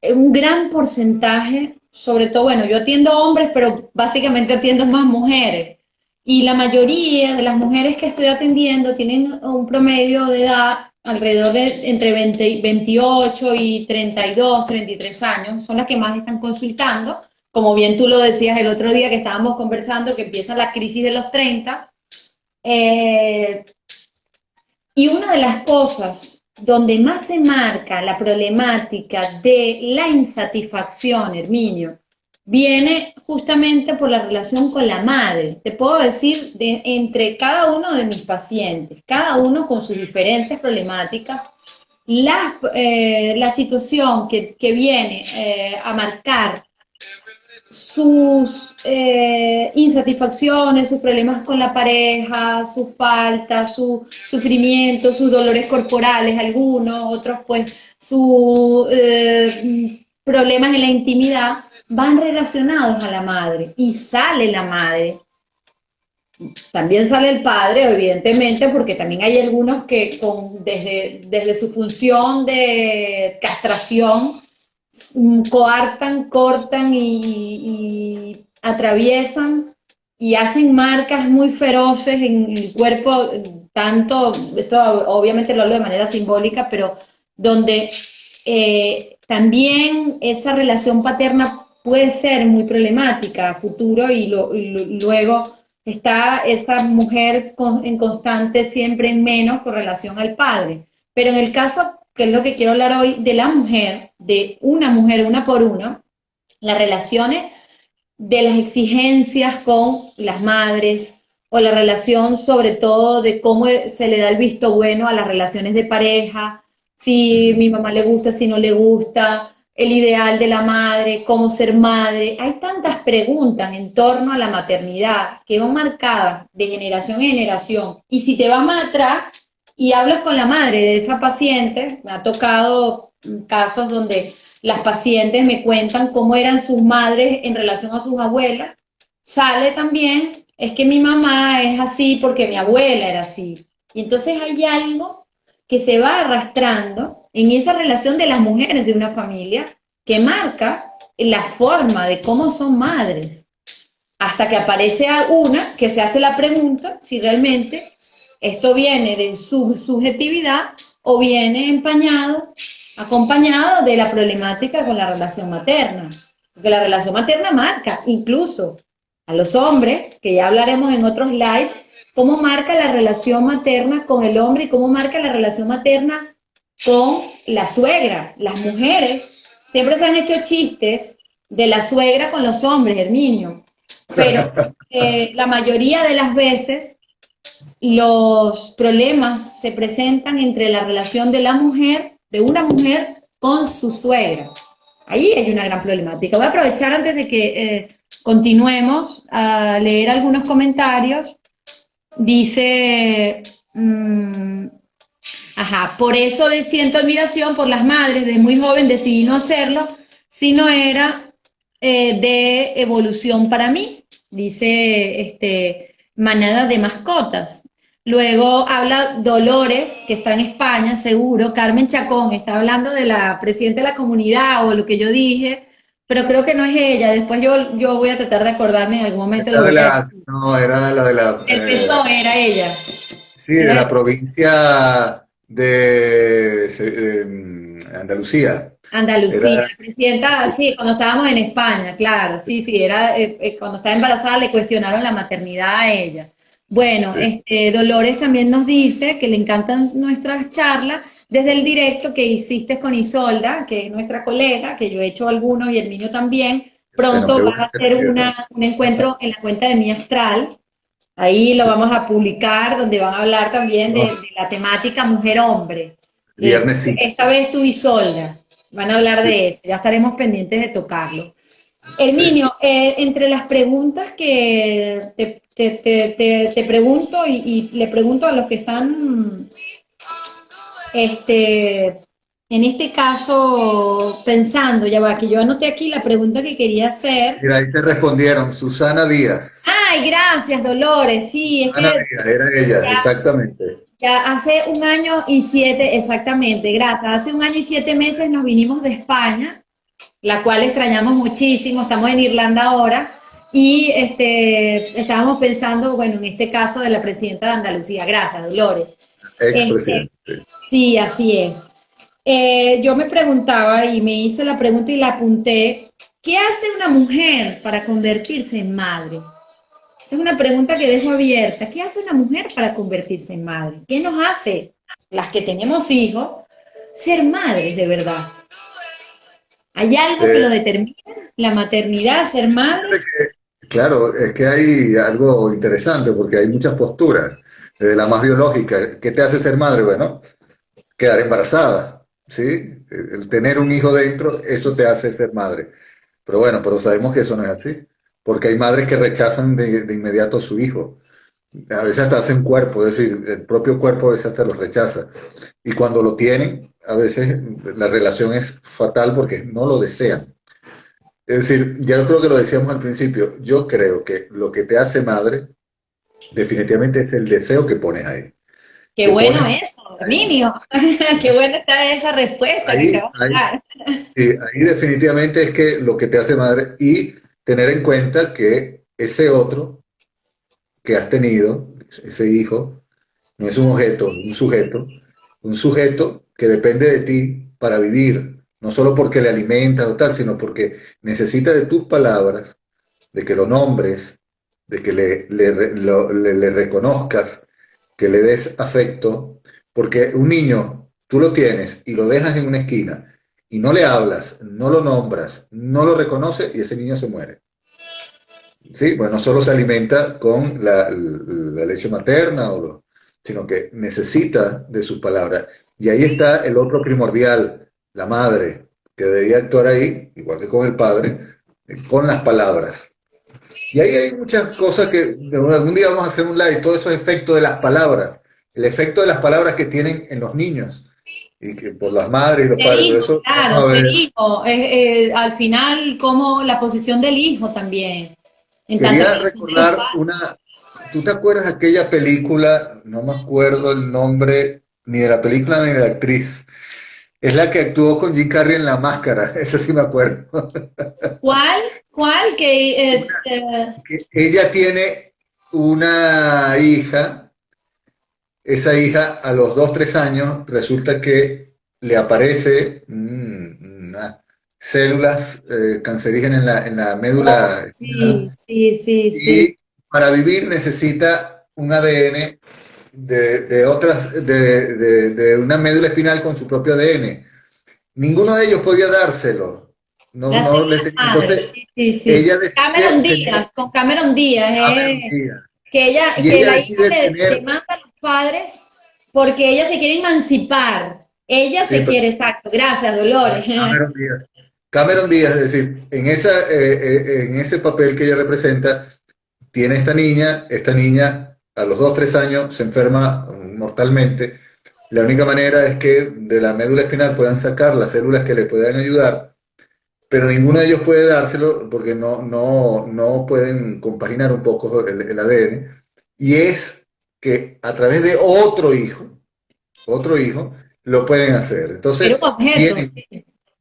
un gran porcentaje, sobre todo, bueno, yo atiendo hombres, pero básicamente atiendo más mujeres. Y la mayoría de las mujeres que estoy atendiendo tienen un promedio de edad alrededor de entre 20, 28 y 32, 33 años, son las que más están consultando. Como bien tú lo decías el otro día que estábamos conversando, que empieza la crisis de los 30. Eh, y una de las cosas donde más se marca la problemática de la insatisfacción, Herminio, viene justamente por la relación con la madre. Te puedo decir, entre cada uno de mis pacientes, cada uno con sus diferentes problemáticas, la situación que viene a marcar sus insatisfacciones, sus problemas con la pareja, sus faltas, su sufrimiento, sus dolores corporales, algunos, otros pues sus problemas en la intimidad, van relacionados a la madre y sale la madre. También sale el padre, evidentemente, porque también hay algunos que desde su función de castración coartan, cortan y atraviesan y hacen marcas muy feroces en el cuerpo, tanto, esto obviamente lo hablo de manera simbólica, pero donde también esa relación paterna puede ser muy problemática a futuro y luego está esa mujer en constante siempre en menos con relación al padre. Pero en el caso, que es lo que quiero hablar hoy, de la mujer, de una mujer, una por una, las relaciones de las exigencias con las madres o la relación sobre todo de cómo se le da el visto bueno a las relaciones de pareja, si mi mamá le gusta, si no le gusta, el ideal de la madre, cómo ser madre. Hay tantas preguntas en torno a la maternidad que van marcadas de generación en generación. Y si te vas más atrás y hablas con la madre de esa paciente, me ha tocado casos donde las pacientes me cuentan cómo eran sus madres en relación a sus abuelas, sale también, es que mi mamá es así porque mi abuela era así. Y entonces hay algo que se va arrastrando en esa relación de las mujeres de una familia que marca la forma de cómo son madres. Hasta que aparece una que se hace la pregunta si realmente esto viene de su subjetividad o viene acompañado de la problemática con la relación materna. Porque la relación materna marca incluso a los hombres, que ya hablaremos en otros live, cómo marca la relación materna con el hombre y cómo marca la relación materna con la suegra. Las mujeres siempre se han hecho chistes de la suegra con los hombres, Herminio, pero la mayoría de las veces los problemas se presentan entre la relación de la mujer, de una mujer con su suegra. Ahí hay una gran problemática. Voy a aprovechar antes de que continuemos a leer algunos comentarios. Dice, por eso siento admiración por las madres, desde muy joven decidí no hacerlo, si no era de evolución para mí, dice manada de mascotas. Luego habla Dolores, que está en España, seguro. Carmen Chacón está hablando de la presidenta de la comunidad o lo que yo dije, pero creo que no es ella. Después yo voy a tratar de acordarme en algún momento. No, era la de la... El PSOE era ella. Sí, de la provincia de Andalucía. Andalucía, Era, la presidenta, sí, sí, cuando estábamos en España, claro, sí, sí, era cuando estaba embarazada le cuestionaron la maternidad a ella. Bueno, sí. Dolores también nos dice que le encantan nuestras charlas desde el directo que hiciste con Isolda, que es nuestra colega, que yo he hecho algunos y el niño también. Bueno, Pronto qué vas a bueno que hacer empiezas. un encuentro en la cuenta de Mi Astral. Ahí lo Sí. vamos a publicar, donde van a hablar también No, de la temática mujer-hombre. viernes sí. Esta vez tú y Solda van a hablar Sí, de eso, ya estaremos pendientes de tocarlo. sí. Herminio, entre las preguntas que te pregunto y le pregunto a los que están, este, en este caso, pensando, ya va, que yo anoté aquí la pregunta que quería hacer. Mira, ahí te respondieron, Susana Díaz. Ay, gracias, Dolores. Sí, es Susana que Díaz, era ella, ya exactamente. Ya hace un año y siete, exactamente, gracias. Hace un año y 7 meses nos vinimos de España, la cual extrañamos muchísimo. Estamos en Irlanda ahora y estábamos pensando, bueno, en este caso de la presidenta de Andalucía. Gracias, Dolores. Este, Expresidente. sí, así es. Yo me preguntaba y me hice la pregunta y la apunté, ¿qué hace una mujer para convertirse en madre? Es una pregunta que dejo abierta. ¿Qué hace una mujer para convertirse en madre? ¿Qué nos hace, las que tenemos hijos, ser madres de verdad? ¿Hay algo que Eh, lo determina? ¿La maternidad, ser madre? fíjate que, claro, es que hay algo interesante porque hay muchas posturas. Desde la más biológica, ¿qué te hace ser madre? Bueno, quedar embarazada, ¿sí? El tener un hijo dentro, eso te hace ser madre. Pero bueno, pero sabemos que eso no es así, porque hay madres que rechazan de inmediato a su hijo. A veces hasta hacen cuerpo, es decir, el propio cuerpo a veces hasta los rechaza. Y cuando lo tienen, a veces la relación es fatal porque no lo desean. Es decir, ya yo creo que lo decíamos al principio, yo creo que lo que te hace madre definitivamente es el deseo que pones ahí. Qué Que bueno pones eso, Herminio. Qué buena está esa respuesta que ahí, acabas de ahí, dar. sí, ahí definitivamente es que lo que te hace madre y tener en cuenta que ese otro que has tenido, ese hijo, no es un objeto, un sujeto que depende de ti para vivir, no solo porque le alimentas o tal, sino porque necesita de tus palabras, de que lo nombres, de que le reconozcas, que le des afecto, porque un niño, tú lo tienes y lo dejas en una esquina y no le hablas, no lo nombras, no lo reconoces y ese niño se muere. Sí, bueno, no solo se alimenta con la leche materna, sino que necesita de sus palabras. Y ahí está el otro primordial, la madre, que debería actuar ahí, igual que con el padre, con las palabras. Y ahí hay muchas cosas que algún día vamos a hacer un live, todo esos efectos de las palabras, el efecto de las palabras que tienen en los niños, y que por las madres y los Ser padres, pero hijo, eso lo claro, vamos a ser ver. hijo. Al final, como la posición del hijo también, en tanto Quería relación de los recordar padres. una. ¿Tú te acuerdas de aquella película? No me acuerdo el nombre ni de la película ni de la actriz. Es la que actuó con Jim Carrey en La Máscara, esa sí me acuerdo. ¿Cuál? ¿Cuál? Que ella tiene una hija, esa hija a los 2, 3 años resulta que le aparece unas células cancerígenas en la Oh, médula espinal sí, sí, sí, sí. y para vivir necesita un ADN de una médula espinal con su propio ADN. Ninguno de ellos podía dárselo. No, La no célula le tenía. madre, Entonces, sí, sí, sí. ella Cameron decide tener Díaz, con Cameron Díaz, Cameron Díaz. Y que ella la hija decide le tener, manda a los padres porque ella se quiere emancipar. Ella sí, se pero quiere, exacto. Gracias, Dolores. Cameron Díaz. Cameron Díaz, es decir, en ese papel que ella representa, tiene esta niña a los 2, 3 años se enferma mortalmente. La única manera es que de la médula espinal puedan sacar las células que le puedan ayudar, pero ninguno de ellos puede dárselo porque no pueden compaginar un poco el ADN. Y es que a través de otro hijo, lo pueden hacer. Era un Entonces, objeto.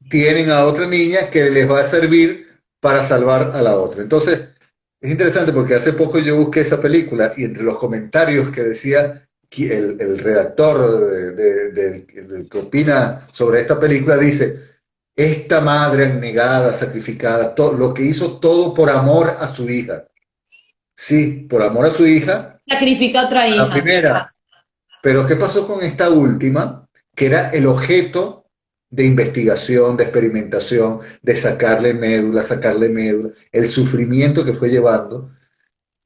tienen a otra niña que les va a servir para salvar a la otra. Entonces, es interesante porque hace poco yo busqué esa película y entre los comentarios que decía el redactor del que opina sobre esta película dice, esta madre abnegada, sacrificada, lo que hizo todo por amor a su hija. Sí, por amor a su hija, Sacrifica a otra a la hija. primera. Pero ¿qué pasó con esta última? Que era el objeto de investigación, de experimentación, de sacarle médula, el sufrimiento que fue llevando.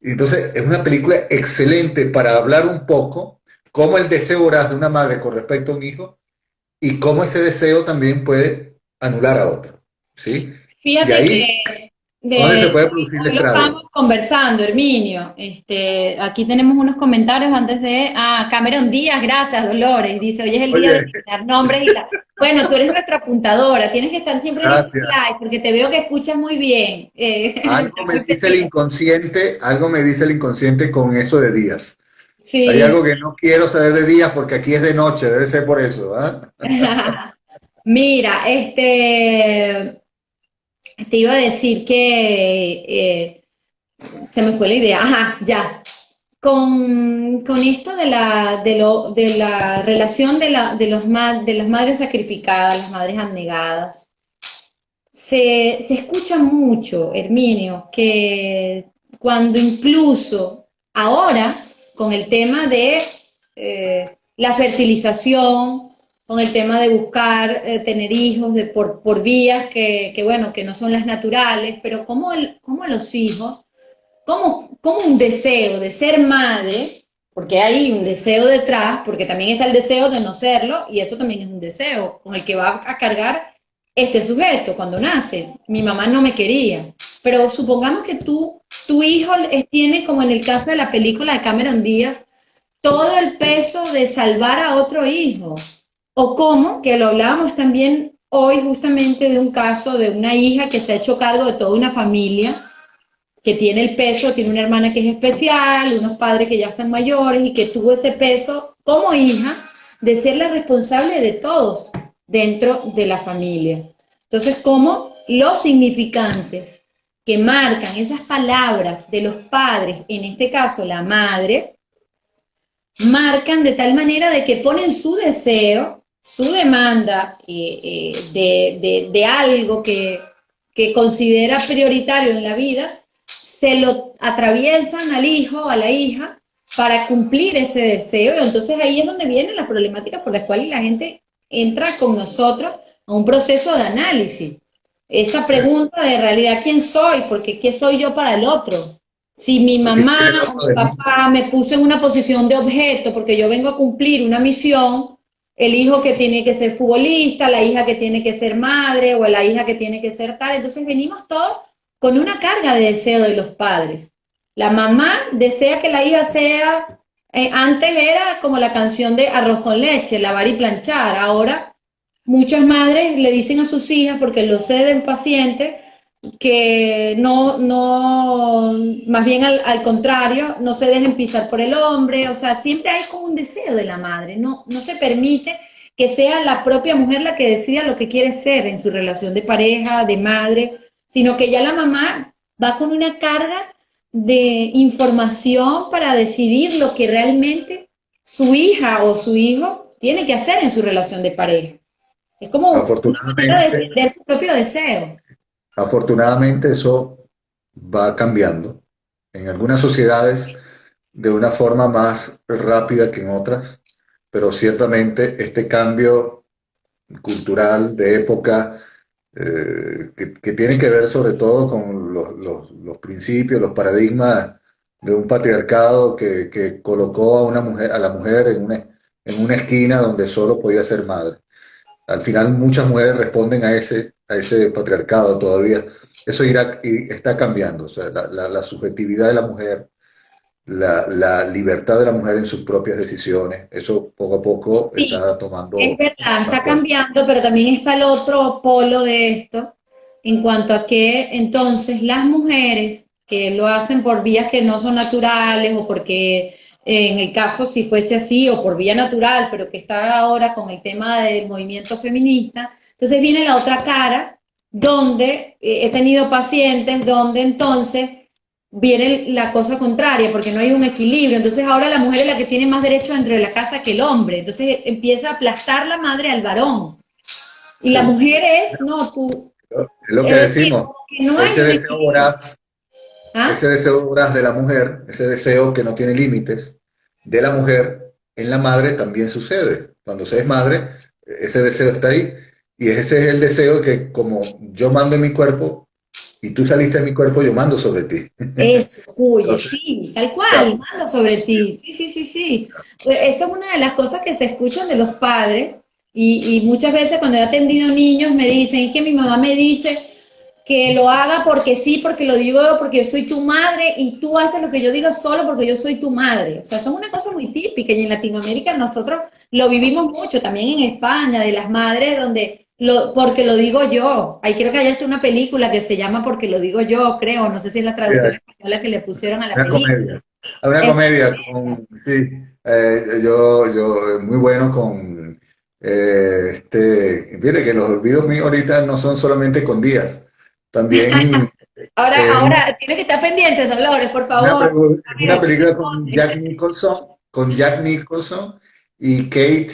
Y entonces es una película excelente para hablar un poco cómo el deseo voraz de una madre con respecto a un hijo y cómo ese deseo también puede anular a otro. ¿Sí? Y Fíjate ahí que ¿dónde se de, puede producir el hoy lo estrago? estábamos conversando, Herminio. Aquí tenemos unos comentarios antes de. Ah, Cameron Díaz, gracias, Dolores. Dice, hoy es el día de Oye, eliminar nombres y la. Bueno, tú eres nuestra apuntadora, tienes que estar siempre en este gracias. live porque te veo que escuchas muy bien. Algo Está me muy dice el pendiente. inconsciente, algo me dice el inconsciente con eso de días. Hay Sí. algo que no quiero saber de días porque aquí es de noche, debe ser por eso, ¿ah? Mira, te iba a decir que se me fue la idea. Ajá, ya. Con esto de la relación de las madres sacrificadas, las madres abnegadas, se escucha mucho, Herminio, que cuando incluso ahora, con el tema de la fertilización, con el tema de buscar tener hijos por vías bueno, que no son las naturales, pero como los hijos como un deseo de ser madre, porque hay un deseo detrás, porque también está el deseo de no serlo, y eso también es un deseo con el que va a cargar este sujeto cuando nace. Mi mamá no me quería, pero supongamos que tu hijo tiene, como en el caso de la película de Cameron Díaz, todo el peso de salvar a otro hijo. O como, que lo hablábamos también hoy justamente de un caso de una hija que se ha hecho cargo de toda una familia que tiene el peso, tiene una hermana que es especial, unos padres que ya están mayores y que tuvo ese peso como hija de ser la responsable de todos dentro de la familia. Entonces, como los significantes que marcan esas palabras de los padres, en este caso la madre, marcan de tal manera de que ponen su deseo, su demanda de algo que considera prioritario en la vida, se lo atraviesan al hijo, a la hija, para cumplir ese deseo. Y entonces ahí es donde vienen las problemáticas por las cuales la gente entra con nosotros a un proceso de análisis. Esa pregunta de realidad, ¿quién soy? Porque ¿qué soy yo para el otro? Si mi ¿Qué quiere el mamá o otro mi de mí? papá me puso en una posición de objeto porque yo vengo a cumplir una misión, el hijo que tiene que ser futbolista, la hija que tiene que ser madre o la hija que tiene que ser tal, entonces venimos todos con una carga de deseo de los padres. La mamá desea que la hija sea, antes era como la canción de arroz con leche, lavar y planchar, ahora muchas madres le dicen a sus hijas, porque lo sé del paciente, que más bien al contrario, no se dejen pisar por el hombre, o sea, siempre hay como un deseo de la madre, no se permite que sea la propia mujer la que decida lo que quiere ser en su relación de pareja, de madre, sino que ya la mamá va con una carga de información para decidir lo que realmente su hija o su hijo tiene que hacer en su relación de pareja. Es como una manera de Afortunadamente, defender su propio deseo. afortunadamente eso va cambiando. En algunas sociedades de una forma más rápida que en otras, pero ciertamente este cambio cultural de época que tiene que ver sobre todo con los principios, los paradigmas de un patriarcado que colocó a una mujer, a la mujer en una esquina donde solo podía ser madre. Al final muchas mujeres responden a ese patriarcado todavía. Eso irá, y está cambiando, o sea, la subjetividad de la mujer, la libertad de la mujer en sus propias decisiones, eso poco a poco Sí, está es tomando verdad, más está cuerpo. cambiando, pero también está el otro polo de esto, en cuanto a que entonces las mujeres que lo hacen por vías que no son naturales o porque en el caso si fuese así o por vía natural, pero que está ahora con el tema del movimiento feminista, entonces viene la otra cara donde he tenido pacientes donde entonces viene la cosa contraria, porque no hay un equilibrio. Entonces ahora la mujer es la que tiene más derecho dentro de la casa que el hombre. Entonces empieza a aplastar la madre al varón. Y la Sí. mujer es, no, tú, Es lo que es decir, decimos, como que no hay ese un deseo equilibrio. voraz, ese ¿Ah? deseo voraz de la mujer, ese deseo que no tiene límites de la mujer, en la madre también sucede. Cuando se es madre, ese deseo está ahí. Y ese es el deseo que como yo mando en mi cuerpo y tú saliste de mi cuerpo, yo mando sobre ti. Eso, oye, Entonces, sí, tal ya, cual, mando sobre ti. Sí, sí, sí, sí. Pues esa es una de las cosas que se escuchan de los padres y muchas veces cuando he atendido niños me dicen, es que mi mamá me dice que lo haga porque sí, porque lo digo yo, porque yo soy tu madre y tú haces lo que yo diga solo porque yo soy tu madre. O sea, son una cosa muy típica y en Latinoamérica nosotros lo vivimos mucho, también en España, de las madres donde porque lo digo yo. Ahí creo que hay hasta una película que se llama Porque lo digo yo, creo, no sé si es la traducción española que le pusieron a la una película. comedia. Hay una Es comedia con, sí, yo muy bueno con, fíjate que los olvidos míos ahorita no son solamente con Díaz, también ahora, es ahora, tienes que estar pendientes, Dolores, por una, favor. es una película con Jack Nicholson y Kate,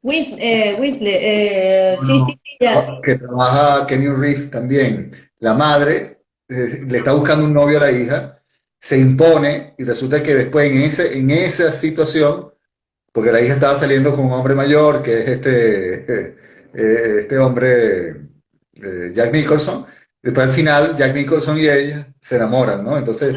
Winslet, no, sí, sí, no, sí, ya. que trabaja Kenny Reeves también. La madre le está buscando un novio a la hija, se impone y resulta que después en esa situación, porque la hija estaba saliendo con un hombre mayor, que es este hombre, Jack Nicholson, después al final Jack Nicholson y ella se enamoran, ¿no? Entonces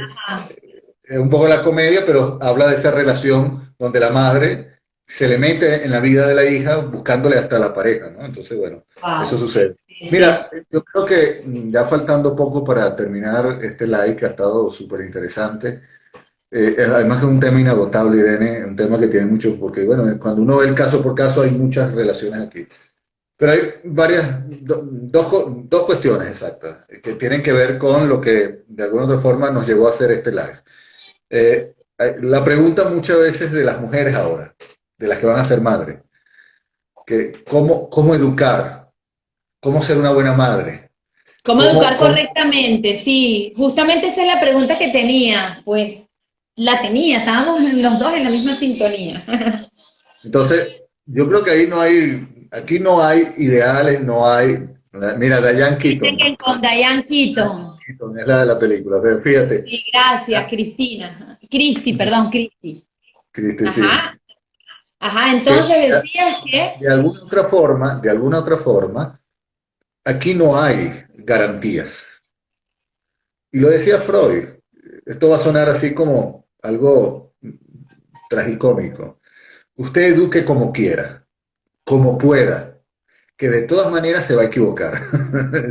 es un poco la comedia, pero habla de esa relación donde la madre se le mete en la vida de la hija buscándole hasta la pareja, ¿no? Entonces, bueno, eso Wow, sucede. sí, sí. Mira, yo creo que ya faltando poco para terminar este live que ha estado súper interesante, además que es un tema inagotable, Irene, un tema que tiene mucho, porque bueno, cuando uno ve el caso por caso hay muchas relaciones aquí. Pero hay dos cuestiones exactas que tienen que ver con lo que de alguna otra forma nos llevó a hacer este live. La pregunta muchas veces de las mujeres ahora, de las que van a ser madres, que cómo educar, cómo ser una buena madre, ¿Cómo cómo, educar cómo... correctamente? Sí, justamente esa es la pregunta que tenía, pues la tenía, estábamos los dos en la misma sintonía. Entonces, yo creo que ahí no hay, aquí no hay ideales, no hay... Mira, Diane Dicen Keaton, que con Diane Keaton. Keaton es la de la película, pero fíjate, Sí, gracias, Cristina. Cristi, perdón, Cristi. Cristi, sí, Ajá, ajá, que entonces decías que, de alguna otra forma, aquí no hay garantías. Y lo decía Freud, esto va a sonar así como algo tragicómico. Usted eduque como quiera, como pueda, que de todas maneras se va a equivocar.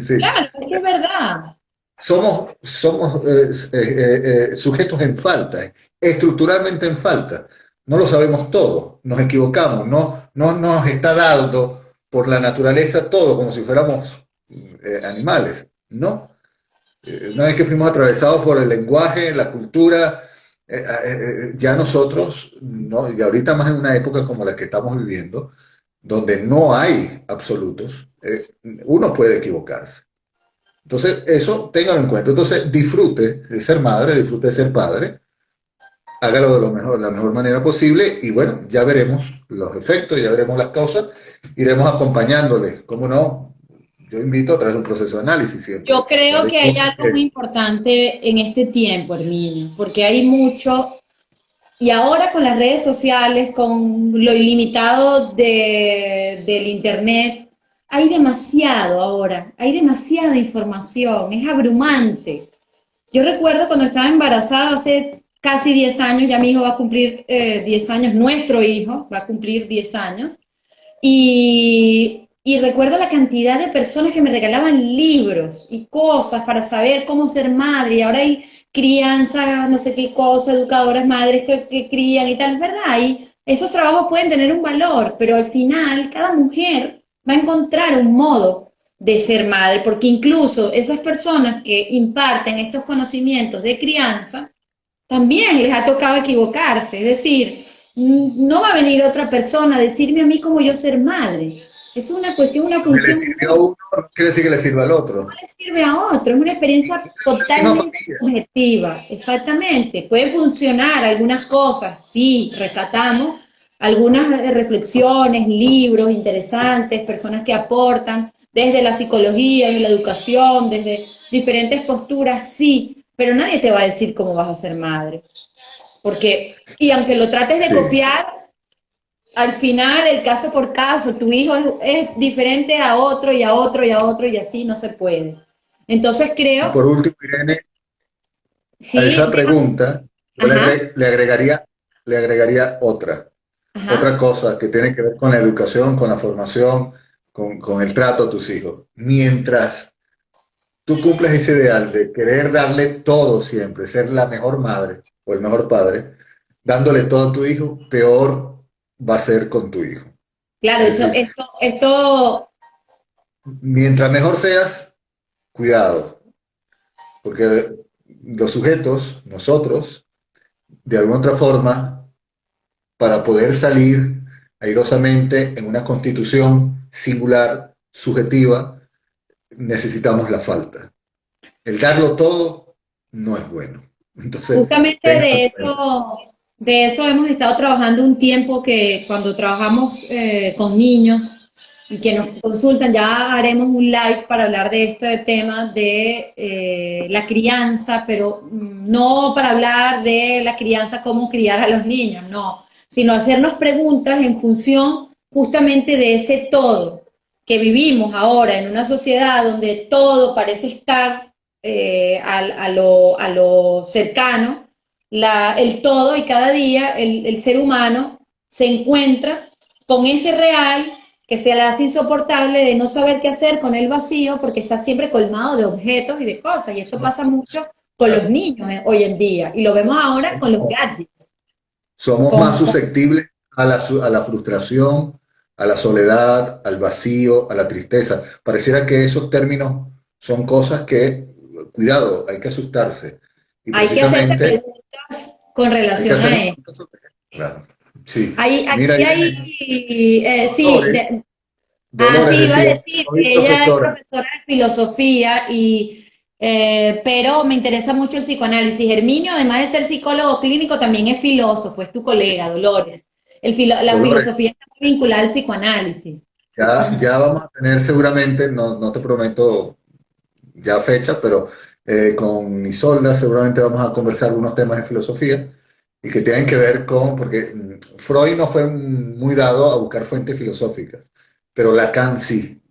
Sí. claro, es que es verdad. Somos sujetos en falta, estructuralmente en falta. No lo sabemos todo, nos equivocamos, no nos está dando por la naturaleza todo como si fuéramos animales. No, una vez que fuimos atravesados por el lenguaje, la cultura, ya nosotros, no, y ahorita más en una época como la que estamos viviendo, donde no hay absolutos, uno puede equivocarse. Entonces, eso téngalo en cuenta. Entonces, disfrute de ser madre, disfrute de ser padre, hágalo de lo mejor, la mejor manera posible y bueno, ya veremos los efectos, ya veremos las causas, iremos acompañándole. ¿Cómo no? Yo invito a través de un proceso de análisis siempre. Yo creo Donde que hay algo muy importante en este tiempo, Herminio, porque hay mucho, y ahora con las redes sociales, con lo ilimitado del Internet, hay demasiado ahora, hay demasiada información, es abrumante. Yo recuerdo cuando estaba embarazada hace casi 10 años, ya mi hijo va a cumplir 10 años, nuestro hijo va a cumplir 10 años, y recuerdo la cantidad de personas que me regalaban libros y cosas para saber cómo ser madre, y ahora hay crianzas, no sé qué cosa, educadoras madres que crían y tal, es verdad, y esos trabajos pueden tener un valor, pero al final cada mujer va a encontrar un modo de ser madre, porque incluso esas personas que imparten estos conocimientos de crianza, también les ha tocado equivocarse, es decir, no va a venir otra persona a decirme a mí cómo yo ser madre. Es una cuestión, una Lo que le función sirve a uno no quiere decir que le sirva al otro. le sirve a otro, es una experiencia Incluso en la misma totalmente familia. subjetiva, exactamente. Pueden funcionar algunas cosas, sí, rescatamos algunas reflexiones, libros interesantes, personas que aportan desde la psicología y la educación, desde diferentes posturas, sí, pero nadie te va a decir cómo vas a ser madre, porque, y aunque lo trates de Sí. copiar, al final, el caso por caso, tu hijo es diferente a otro y a otro y a otro y así no se puede. Entonces Y creo, por último, Irene, a sí, esa pregunta yo ajá, le agregaría otra ajá, cosa que tiene que ver con la educación, con la formación, con el trato a tus hijos. Mientras tú cumples ese ideal de querer darle todo siempre, ser la mejor madre o el mejor padre, dándole todo a tu hijo, peor va a ser con tu hijo. claro, Es eso, decir, esto, mientras mejor seas, cuidado, porque los sujetos, nosotros, de alguna otra forma, para poder salir airosamente en una constitución singular, subjetiva, necesitamos la falta. El darlo todo no es bueno. Entonces, justamente ténganlo en cuenta. de eso hemos estado trabajando un tiempo que cuando trabajamos con niños y que nos consultan, ya haremos un live para hablar de este tema de la crianza, pero no para hablar de la crianza, cómo criar a los niños, no, sino hacernos preguntas en función justamente de ese todo que vivimos ahora en una sociedad donde todo parece estar a lo cercano, el todo y cada día el ser humano se encuentra con ese real que se le hace insoportable de no saber qué hacer con el vacío porque está siempre colmado de objetos y de cosas. Y esto pasa mucho con los Claro, niños hoy en día. Y lo vemos ahora con los somos, gadgets. somos más Con, susceptibles a la frustración, a la soledad, al vacío, a la tristeza. Pareciera que esos términos son cosas que, cuidado, hay que asustarse. Y hay que hacerse precisamente preguntas con hay que relación hacer a una esto. pregunta sobre esto. Claro. Sí. Mira, Aquí hay, Irene, sí, Dolores, sí, Dolores iba a decía, decir soy que ella es profesora. profesora de filosofía pero me interesa mucho el psicoanálisis. Herminio, además de ser psicólogo clínico, también es filósofo, es tu colega, Dolores. La Dolores, filosofía está muy vinculada al psicoanálisis. ya vamos a tener seguramente, no te prometo ya fecha, pero con Isolda seguramente vamos a conversar algunos temas de filosofía y que tienen que ver con, porque Freud no fue muy dado a buscar fuentes filosóficas, pero Lacan sí.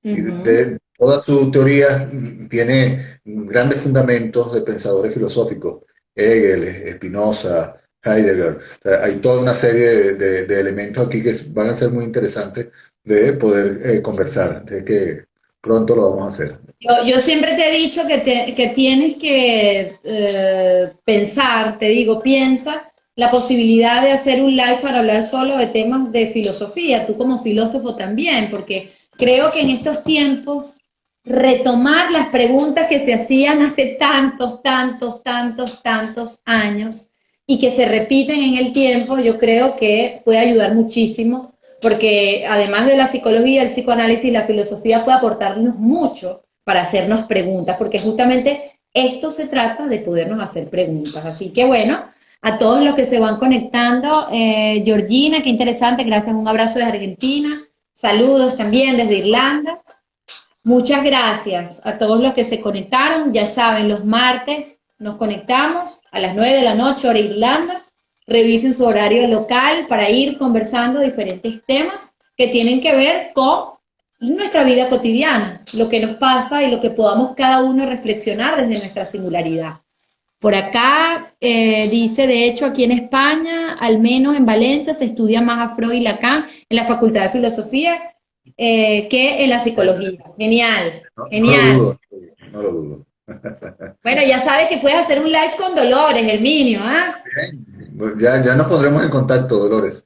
Y Ujú. toda su teoría tiene grandes fundamentos de pensadores filosóficos, Hegel, Spinoza, Heidegger. O sea, hay toda una serie de elementos aquí que van a ser muy interesantes de poder conversar, de que pronto lo vamos a hacer. Yo siempre te he dicho que tienes que pensar, te digo, piensa la posibilidad de hacer un live para hablar solo de temas de filosofía, tú como filósofo también, porque creo que en estos tiempos retomar las preguntas que se hacían hace tantos años y que se repiten en el tiempo, yo creo que puede ayudar muchísimo, porque además de la psicología, el psicoanálisis y la filosofía puede aportarnos mucho para hacernos preguntas, porque justamente esto se trata de podernos hacer preguntas. Así que bueno, a todos los que se van conectando, Georgina, qué interesante, gracias, un abrazo de Argentina, saludos también desde Irlanda. Muchas gracias a todos los que se conectaron. Ya saben, los martes nos conectamos a las 9 de la noche, hora Irlanda. Revisen su horario local para ir conversando diferentes temas que tienen que ver con nuestra vida cotidiana, lo que nos pasa y lo que podamos cada uno reflexionar desde nuestra singularidad. Por acá dice, de hecho, aquí en España, al menos en Valencia, se estudia más a Freud y Lacan en la Facultad de Filosofía que en la psicología. Genial, No lo genial. dudo, no lo dudo. Bueno, ya sabes que puedes hacer un live con Dolores, Herminio, ¿ah? Ya nos pondremos en contacto, Dolores.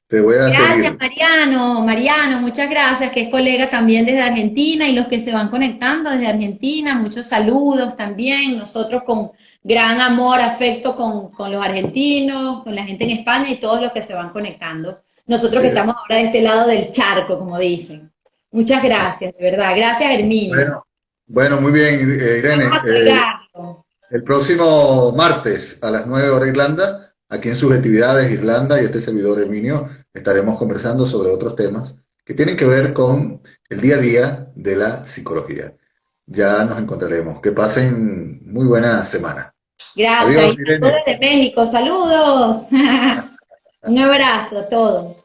Te voy a Gracias, seguir. Mariano. Mariano, muchas gracias, que es colega también desde Argentina y los que se van conectando desde Argentina, muchos saludos también. Nosotros con gran amor, afecto con los argentinos, con la gente en España y todos los que se van conectando. nosotros Así que es. estamos ahora de este lado del charco, como dicen. Muchas gracias, de verdad. Gracias, Herminio. Bueno, bueno, muy bien, Vamos Irene. a colgarlo. El próximo martes a las 9 horas Irlanda, aquí en Subjetividades Irlanda y este servidor Herminio, estaremos conversando sobre otros temas que tienen que ver con el día a día de la psicología. Ya nos encontraremos. Que pasen muy buena semana. Gracias. Adiós, Y saludos Irene. desde México. Saludos. Un abrazo a todos.